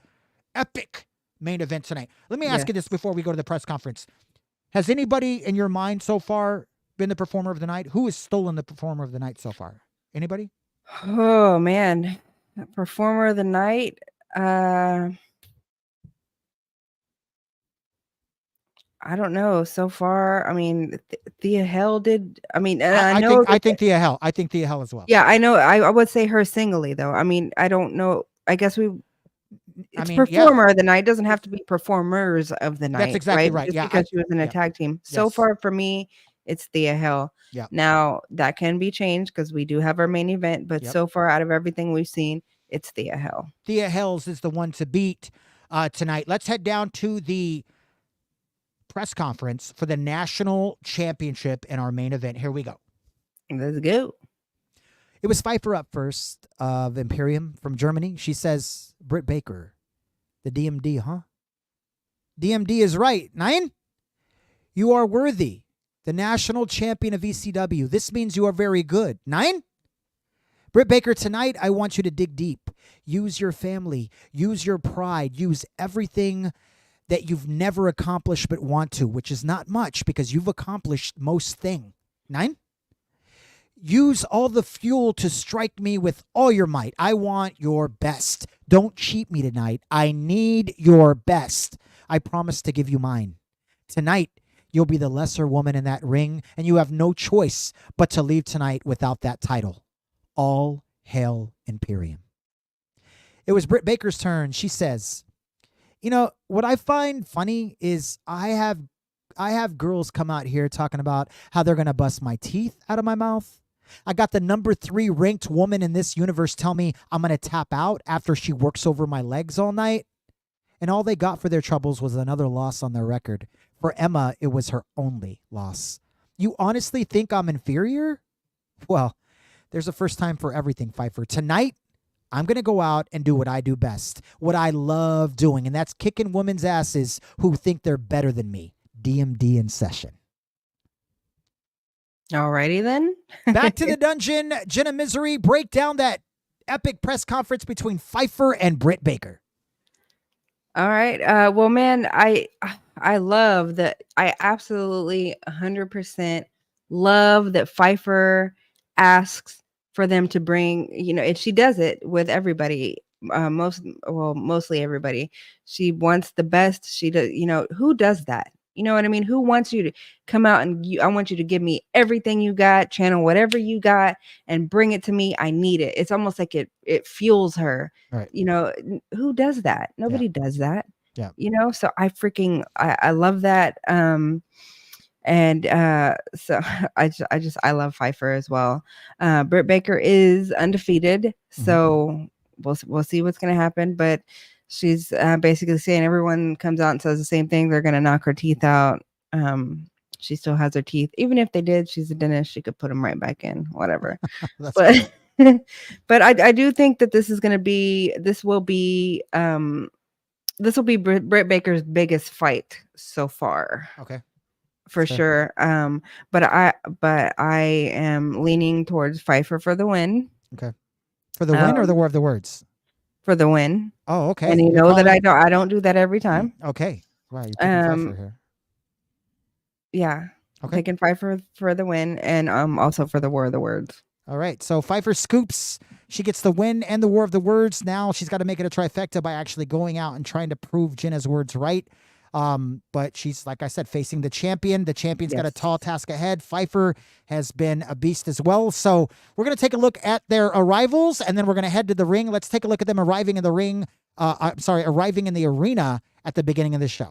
epic main event tonight. Let me ask you this before we go to the press conference. Has anybody in your mind so far been the performer of the night? Who has stolen the performer of the night so far? Anybody? Oh, man. Performer of the night? I don't know. So far, I mean, Thea Hell did. I mean, I think Thea Hell. I think Thea Hell as well. Yeah, I know. I would say her singly though. I mean, I don't know. I guess performer of the night. It doesn't have to be performers of the night. That's exactly right. Just because she was in a tag team. So far for me, it's Thea Hell. Yeah. Now that can be changed because we do have our main event, but so far out of everything we've seen, it's Thea Hell. Thea Hells is the one to beat tonight. Let's head down to the press conference for the national championship in our main event. Here we go. Let's go. It was Pfeiffer up first of Imperium from Germany. She says, Britt Baker, the DMD, huh? DMD is right. 9? You are worthy. The national champion of ECW. This means you are very good. 9? Britt Baker, tonight I want you to dig deep. Use your family. Use your pride. Use everything that you've never accomplished but want to, which is not much because you've accomplished most thing. 9? Use all the fuel to strike me with all your might. I want your best. Don't cheat me tonight. I need your best. I promise to give you mine. Tonight, you'll be the lesser woman in that ring, and you have no choice but to leave tonight without that title. All hail Imperium. It was Britt Baker's turn. She says, you know, what I find funny is I have girls come out here talking about how they're going to bust my teeth out of my mouth. I got the number 3 ranked woman in this universe tell me I'm going to tap out after she works over my legs all night. And all they got for their troubles was another loss on their record. For Emma, it was her only loss. You honestly think I'm inferior? Well, there's a first time for everything, Pfeiffer. Tonight, I'm going to go out and do what I do best, what I love doing, and that's kicking women's asses who think they're better than me. DMD in session. Alrighty then. Back to the dungeon. Jenna Misery, break down that epic press conference between Pfeiffer and Britt Baker. All right. Well, man, I love that. I absolutely 100% love that Pfeiffer asks for them to bring, and she does it with everybody, mostly everybody. She wants the best. She does, who does that? You know what I mean? Who wants you to come out and I want you to give me everything you got, channel whatever you got and bring it to me. I need it. It's almost like it fuels her. Right. Who does that? Nobody does that. Yeah. So I love that. So I love Pfeiffer as well. Britt Baker is undefeated. So we'll see what's going to happen, but she's basically saying everyone comes out and says the same thing. They're going to knock her teeth out. She still has her teeth. Even if they did, she's a dentist. She could put them right back in, whatever. But but I do think that this will be Britt Baker's biggest fight so far. Okay. for sure. But I am leaning towards Pfeiffer for the win. Okay. For the win or the War of the Words? For the win. Oh, okay. And you know that I don't do that every time. Okay. Wow, you're picking Pfeiffer here. Yeah. Okay. Taking Pfeiffer for the win and also for the War of the Words. All right. So Pfeiffer scoops. She gets the win and the War of the Words. Now she's got to make it a trifecta by actually going out and trying to prove Jenna's words right. But she's, like I said, facing the champion. The champion's got a tall task ahead. Pfeiffer has been a beast as well. So we're going to take a look at their arrivals, and then we're going to head to the ring. Let's take a look at them arriving in the ring. Arriving in the arena at the beginning of the show.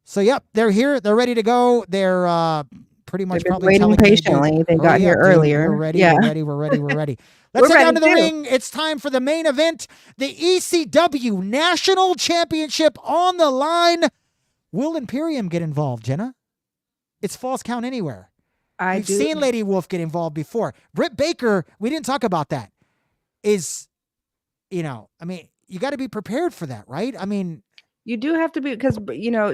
So, yep, they're here. They're ready to go. They're pretty much probably waiting patiently. They got here earlier. We're ready. We're ready. Let's head down to the ring. It's time for the main event. The ECW National Championship on the line. Will Imperium get involved, Jenna? It's Falls Count Anywhere. We've seen Lady Wolf get involved before. Britt Baker, we didn't talk about that. You got to be prepared for that, right? I mean, you do have to be, because,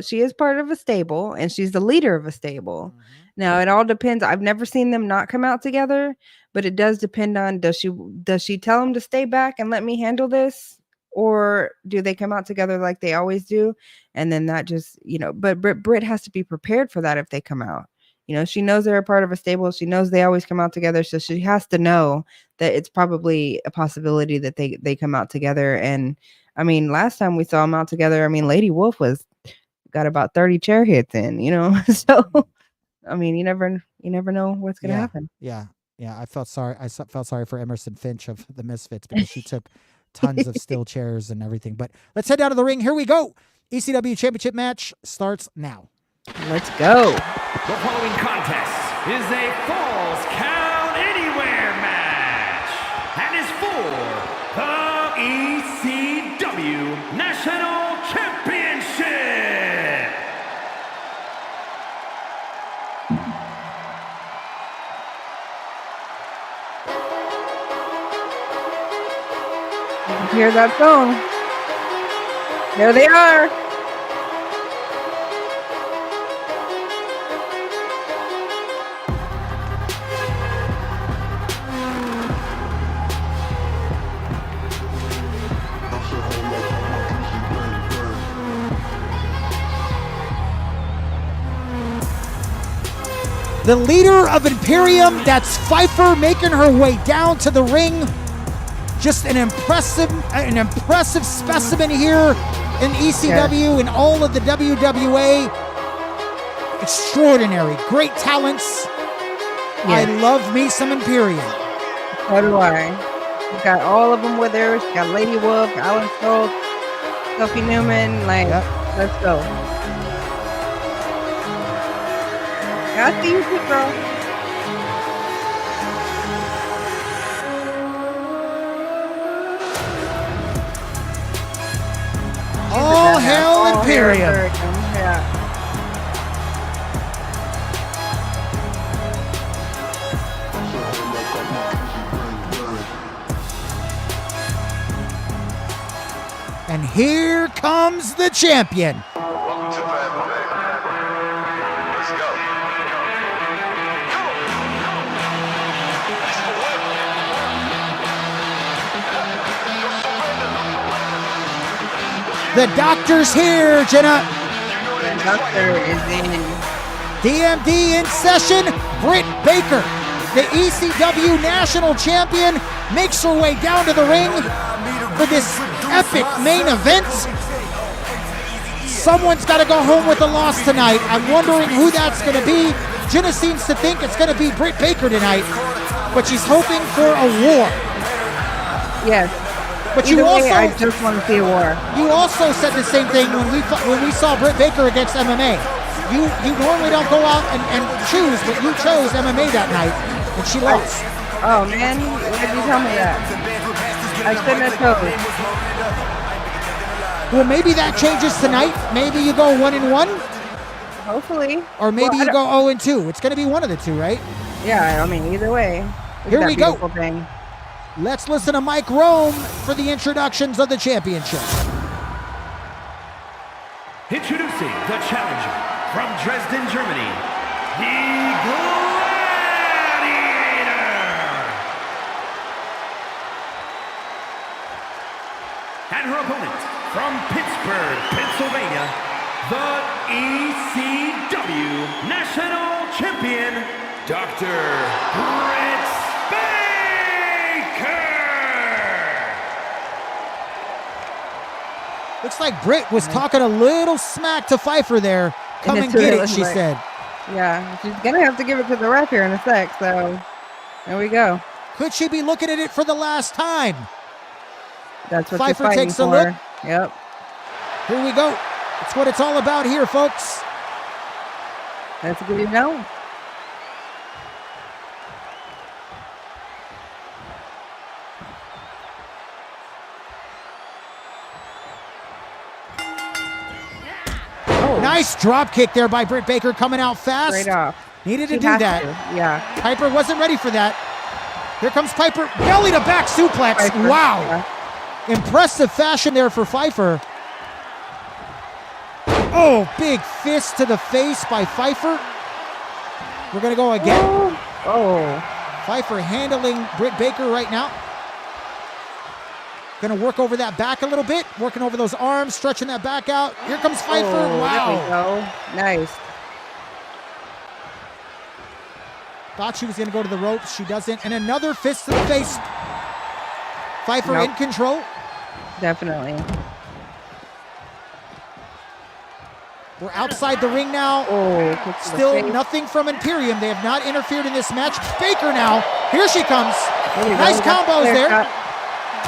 she is part of a stable and she's the leader of a stable. Mm-hmm. Now, it all depends. I've never seen them not come out together, but it does depend on, does she tell them to stay back and let me handle this? Or do they come out together like they always do? And then that just, but Britt has to be prepared for that if they come out. She knows they're a part of a stable. She knows they always come out together. So she has to know that it's probably a possibility that they come out together. And I mean, last time we saw them out together, I mean, Lady Wolf got about 30 chair hits in, so I mean, you never know what's going to happen. Yeah. I felt sorry for Emerson Finch of the Misfits because she took tons of steel chairs and everything. But let's head down to the ring. Here we go. ECW Championship match starts now. Let's go. The following contest is a Falls Count Anywhere match and is for the ECW National Championship. Hear that song. There they are. The leader of Imperium, that's Pfeiffer, making her way down to the ring. Just an impressive specimen here in ECW and all of the WWA. Extraordinary, great talents. I love me some Imperium. So do I. We got all of them with her. She got Lady Wolf, Alan Stoltz, Sophie Newman. Let's go. I see you, girl. All hail Imperium. Yeah. And here comes the champion. Welcome to Pfeiffer, baby. Let's go. The doctor's here, Jenna. The doctor is in. DMD in session. Britt Baker, the ECW National Champion, makes her way down to the ring for this epic main event. Someone's got to go home with a loss tonight. I'm wondering who that's going to be. Jenna seems to think it's going to be Britt Baker tonight, but she's hoping for a war. Yes. But you also, I just want to see a war. You also said the same thing when we saw Britt Baker against MMA. You normally don't go out and choose, but you chose MMA that night, and she lost. Oh man, why did you tell me that? I shouldn't have chosen. Well, maybe that changes tonight. Maybe you go 1-1. Hopefully. Or maybe you go 0-2. It's going to be one of the two, right? Yeah, I mean, either way. Here we go. Thing. Let's listen to Mike Rome for the introductions of the championship. Introducing the challenger from Dresden, Germany, the Gladiator. And her opponent from Pittsburgh, Pennsylvania, the ECW National Champion, Dr. Britt Baker. Looks like Britt was talking a little smack to Pfeiffer there. Come and get it, she said. Yeah, she's going to have to give it to the ref here in a sec, so there we go. Could she be looking at it for the last time? That's what Pfeiffer you're fighting takes a for. look. Yep. Here we go. That's what it's all about here, folks. That's good to know. Nice drop kick there by Britt Baker, coming out fast. Straight off. Needed to do that. Yeah. Piper wasn't ready for that. Here comes Piper. Belly to back suplex. Pfeiffer. Wow. Yeah. Impressive fashion there for Pfeiffer. Oh, big fist to the face by Pfeiffer. We're going to go again. Oh. Pfeiffer handling Britt Baker right now. Going to work over that back a little bit. Working over those arms, stretching that back out. Here comes Pfeiffer. Wow. There we go. Nice. Thought she was going to go to the ropes. She doesn't. And another fist to the face. Pfeiffer in control. Definitely. We're outside the ring now. Oh, still nothing from Imperium. They have not interfered in this match. Baker now. Here she comes. Nice combos there.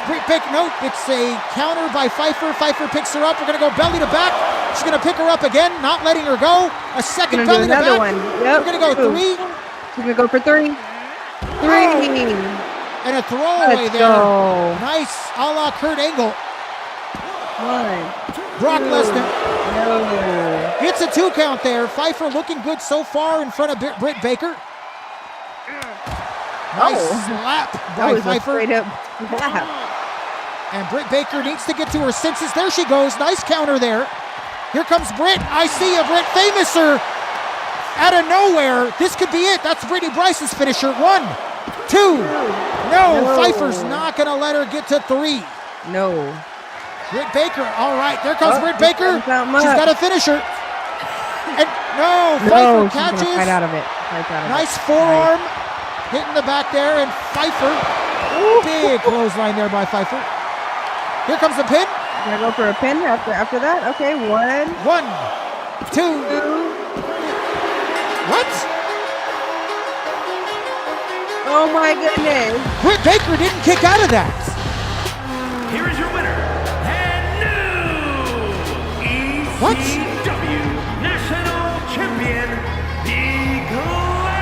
Britt Baker, no, it's a counter by Pfeiffer. Pfeiffer picks her up. We're going to go belly to back. She's going to pick her up again, not letting her go. A second belly to back. One. Yep. We're going to go 3. She's going to go for 3. 3. And a throwaway there. Go. Nice, a la Kurt Angle. 1. Brock Lesnar. No. Gets a 2 count there. Pfeiffer looking good so far in front of Britt Baker. Nice slap by Pfeiffer. And Britt Baker needs to get to her senses. There she goes. Nice counter there. Here comes Britt. I see you, Britt. Famouser out of nowhere. This could be it. That's Brittany Bryce's finisher. 1, 2. No, Pfeiffer's not going to let her get to 3. No. Britt Baker. All right, there comes Britt Baker. She's got a finisher. And Pfeiffer catches. Right out of it. Nice forearm. Hitting the back there, and Pfeiffer. Big clothesline there by Pfeiffer. Here comes the pin. Gonna go for a pin after that. Okay, 1, 1, 2. What? Oh my goodness. Britt Baker didn't kick out of that. Here is your winner and new ECW National Champion, the Gladiator.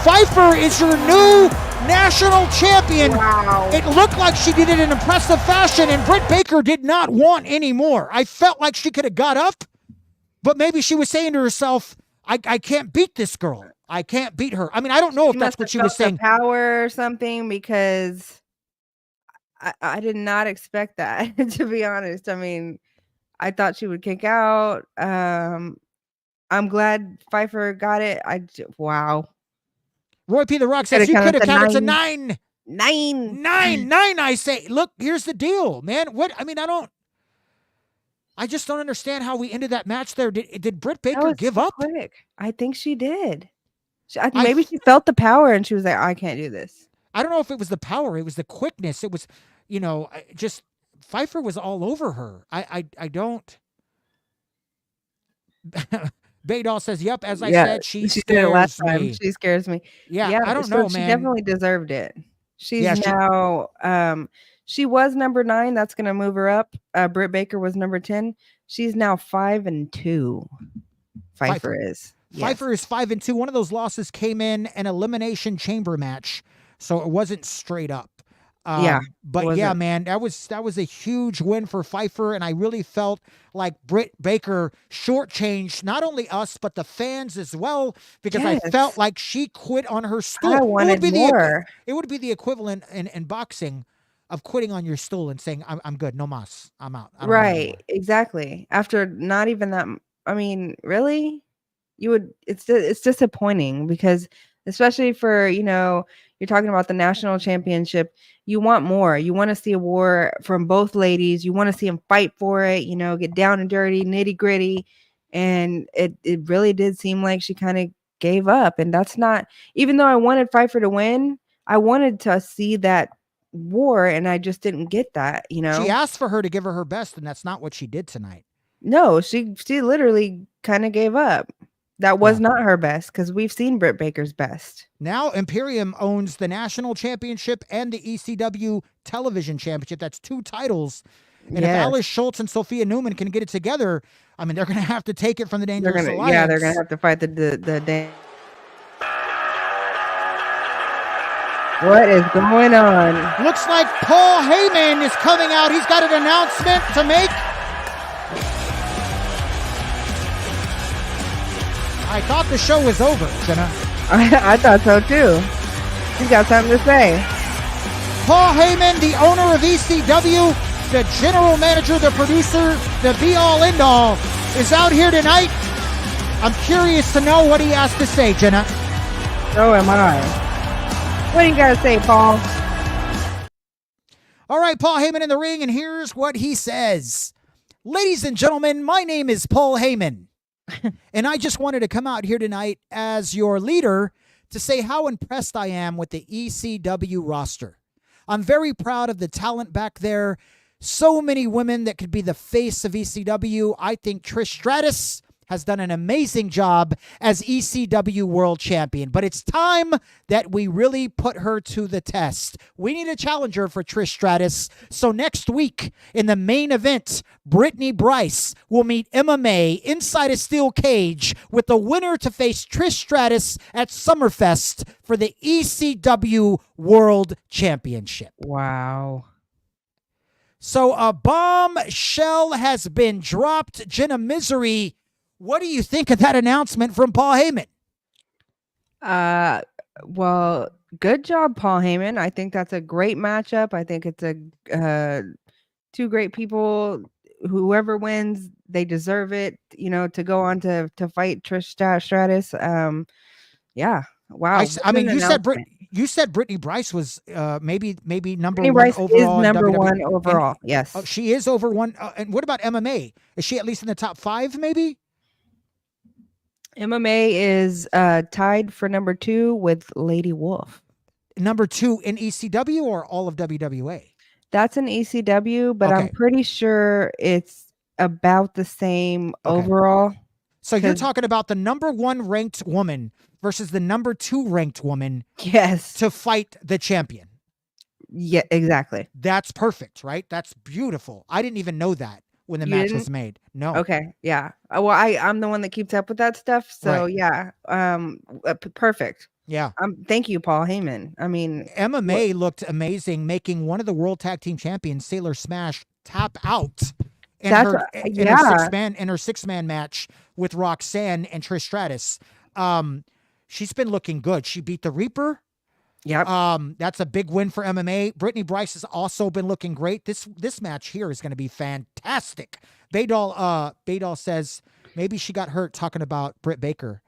Pfeiffer is your new national champion. Wow. It looked like she did it in impressive fashion, and Britt Baker did not want any more. I felt like she could have got up, but maybe she was saying to herself, I can't beat this girl. I can't beat her. I mean, I don't know if that's what she was saying. Power or something, because I did not expect that, to be honest. I mean, I thought she would kick out. I'm glad Pfeiffer got it. Wow. Roy P. The Rock says you could have counted to 9. 9. 9, I say. Look, here's the deal, man. I just don't understand how we ended that match there. Did Britt Baker give up? Quick. I think she did. Maybe she felt the power and she was like, I can't do this. I don't know if it was the power. It was the quickness. It was, just Pfeiffer was all over her. I don't. Baydall says, yep, as I said, she scares did it last me. time. She scares me. Yeah, I don't know, man. She definitely deserved it. She's now, she was number 9. That's going to move her up. Britt Baker was number 10. She's now 5-2. Pfeiffer is. Pfeiffer is 5-2. One of those losses came in an elimination chamber match, so it wasn't straight up. But yeah, man, that was a huge win for Pfeiffer, and I really felt like Britt Baker shortchanged not only us but the fans as well, because I felt like she quit on her stool. I wanted more. It would be the equivalent in boxing of quitting on your stool and saying, "I'm good, no mas, I'm out." Right, exactly. After not even that, I mean, really, you would. It's disappointing because, especially for you're talking about the national championship. You want more. You want to see a war from both ladies. You want to see them fight for it. Get down and dirty, nitty gritty, and it really did seem like she kind of gave up. And that's not. Even though I wanted Pfeiffer to win, I wanted to see that war, and I just didn't get that. She asked for her to give her best, and that's not what she did tonight. No, she literally kind of gave up. That was not her best, because we've seen Britt Baker's best. Now Imperium owns the national championship and the ECW television championship. That's 2 titles. And if Alice Schultz and Sophia Newman can get it together, I mean, they're going to have to take it from the Dangerous Alliance. Yeah, they're going to have to fight the What is going on? Looks like Paul Heyman is coming out. He's got an announcement to make. I thought the show was over, Jenna. I thought so too. He's got something to say. Paul Heyman, the owner of ECW, the general manager, the producer, the be-all, end-all, is out here tonight. I'm curious to know what he has to say, Jenna. So am I. What do you got to say, Paul? All right, Paul Heyman in the ring, and here's what he says. Ladies and gentlemen, my name is Paul Heyman. And I just wanted to come out here tonight as your leader to say how impressed I am with the ECW roster. I'm very proud of the talent back there. So many women that could be the face of ECW. I think Trish Stratus has done an amazing job as ECW World Champion. But it's time that we really put her to the test. We need a challenger for Trish Stratus. So next week in the main event, Brittany Bryce will meet MMA inside a steel cage with the winner to face Trish Stratus at Summerfest for the ECW World Championship. Wow. So a bombshell has been dropped. Jenna Misery, what do you think of that announcement from Paul Heyman? Well, good job, Paul Heyman. I think that's a great matchup. I think it's a 2 great people. Whoever wins, they deserve it, to go on to fight Trish Stratus. Yeah. Wow. I mean, you said Brittany Bryce was maybe number Brittany 1 Bryce overall. Is number WWE. 1 overall. And, yes. She is over 1. And what about MMA? Is she at least in the top 5 maybe? MMA is tied for number 2 with Lady Wolf. Number 2 in ECW or all of WWA? That's an ECW, but Okay. I'm pretty sure it's about the same overall. So you're talking about the number 1 ranked woman versus the number 2 ranked woman. Yes. To fight the champion. Yeah, exactly. That's perfect, right? That's beautiful. I didn't even know that when the match was made. No. Okay. Yeah. Well, I'm the one that keeps up with that stuff. So yeah. Perfect. Yeah. Thank you, Paul Heyman. I mean, MMA looked amazing, making one of the World Tag Team Champions, Sailor Smash, tap out in her 6-man match with Roxanne and Trish Stratus. She's been looking good. She beat the Reaper. Yep. That's a big win for MMA. Brittany Bryce has also been looking great. This match here is going to be fantastic. Baydal says maybe she got hurt talking about Britt Baker.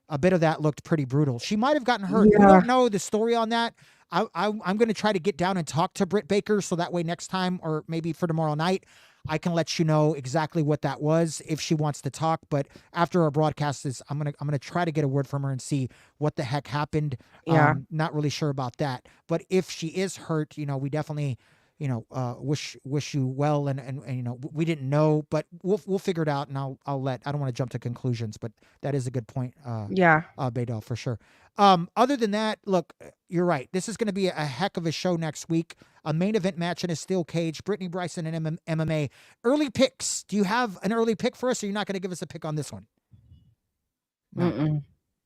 A bit of that looked pretty brutal. She might have gotten hurt. Yeah. We don't know the story on that. I'm going to try to get down and talk to Britt Baker so that way next time, or maybe for tomorrow night, I can let you know exactly what that was if she wants to talk. But after our broadcast is, I'm gonna try to get a word from her and see what the heck happened. Yeah. Not really sure about that. But if she is hurt, we definitely, wish you well. And we didn't know, but we'll figure it out. And I don't want to jump to conclusions, but that is a good point. Baydal, for sure. Other than that, look, you're right. This is going to be a heck of a show next week. A main event match in a steel cage. Brittany Bryson and MMA. Early picks. Do you have an early pick for us, or you're not going to give us a pick on this one? No.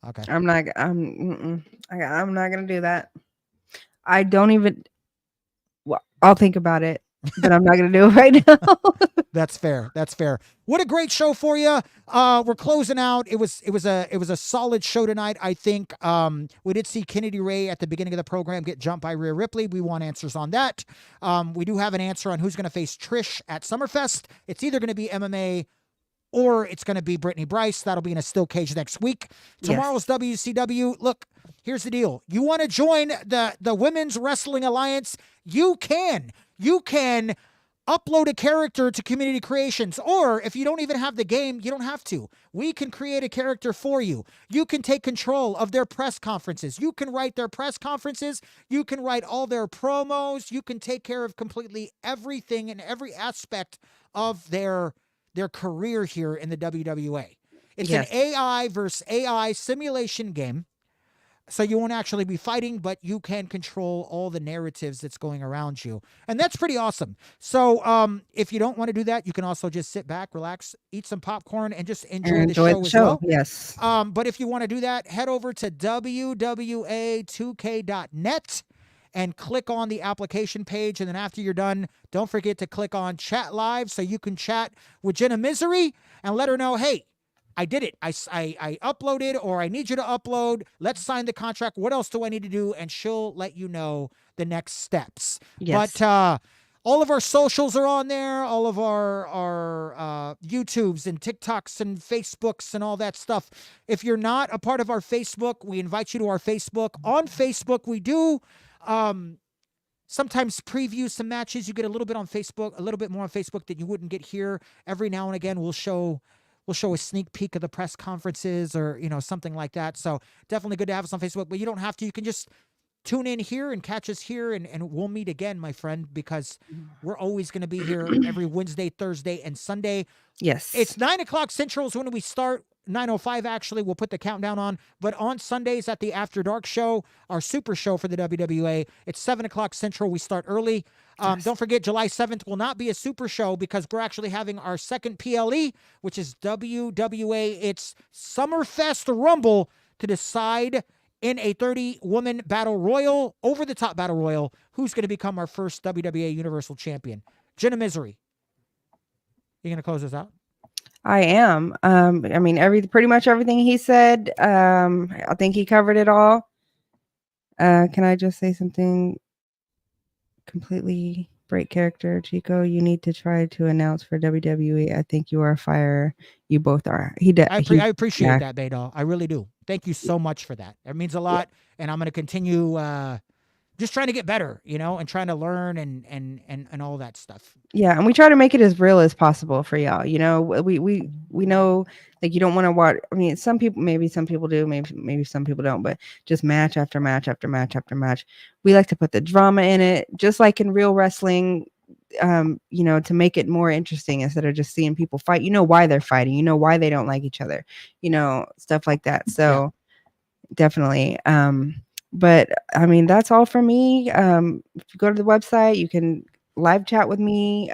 Okay. I'm not going to do that. I don't even. I'll think about it, but I'm not going to do it right now. That's fair. That's fair. What a great show for you. We're closing out. It was a solid show tonight. I think we did see Kennedy Ray at the beginning of the program get jumped by Rhea Ripley. We want answers on that. We do have an answer on who's going to face Trish at Summerfest. It's either going to be MMA or it's going to be Brittany Bryce. That'll be in a steel cage next week. Tomorrow's WCW. Look, here's the deal. You want to join the Women's Wrestling Alliance? You can. You can upload a character to Community Creations, or if you don't even have the game, you don't have to. We can create a character for you. You can take control of their press conferences. You can write their press conferences. You can write all their promos. You can take care of completely everything and every aspect of their career here in the WWA. It's an AI versus AI simulation game. So you won't actually be fighting, but you can control all the narratives that's going around you. And that's pretty awesome. So if you don't want to do that, you can also just sit back, relax, eat some popcorn, and just enjoy the show as well. Yes. But if you want to do that, head over to wwa2k.net and click on the application page. And then after you're done, don't forget to click on Chat Live so you can chat with Jenna Misery and let her know, hey, I did it. I uploaded, or I need you to upload. Let's sign the contract. What else do I need to do? And she'll let you know the next steps. Yes. But all of our socials are on there. All of our YouTubes and TikToks and Facebooks and all that stuff. If you're not a part of our Facebook, we invite you to our Facebook. On Facebook, we do sometimes preview some matches. You get a little bit on Facebook, a little bit more on Facebook that you wouldn't get here. Every now and again, we'll show a sneak peek of the press conferences or, something like that. So definitely good to have us on Facebook, but you don't have to. You can just tune in here and catch us here, and we'll meet again, my friend, because we're always going to be here every Wednesday, Thursday, and Sunday. Yes. It's 9 o'clock Central is when we start. 9:05 actually. We'll put the countdown on. But on Sundays at the After Dark show, our super show for the WWA, it's 7 o'clock Central. We start early. Don't forget, July 7th will not be a super show because we're actually having our second PLE, which is WWA. It's Summerfest Rumble to decide in a 30-woman battle royal, over-the-top battle royal, who's going to become our first WWA Universal Champion. Jenna Misery. You going to close us out? I am. I mean, pretty much everything he said. I think he covered it all. Can I just say something? Completely break character, Chico. You need to try to announce for WWE. I think you are a fire. You both are. I appreciate that, Baydal. I really do. Thank you so much for that. It means a lot, and I'm going to continue just trying to get better, and trying to learn and all that stuff. Yeah, and we try to make it as real as possible for y'all. We know, like, you don't want to watch. I mean, some people do, maybe some people don't, but just match after match after match after match. We like to put the drama in it, just like in real wrestling. To make it more interesting instead of just seeing people fight. You know why they're fighting. You know why they don't like each other. Stuff like that. So definitely. But I mean, that's all for me. If you go to the website, you can live chat with me.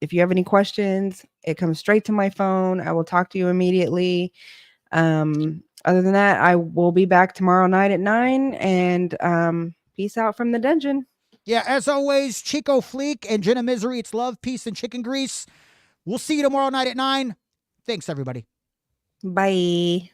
If you have any questions, it comes straight to my phone. I will talk to you immediately. Other than that, I will be back tomorrow night at 9, and peace out from the dungeon. Yeah, as always, Chico Fleek and Jenna Misery. It's love, peace, and chicken grease. We'll see you tomorrow night at 9. Thanks, everybody. Bye.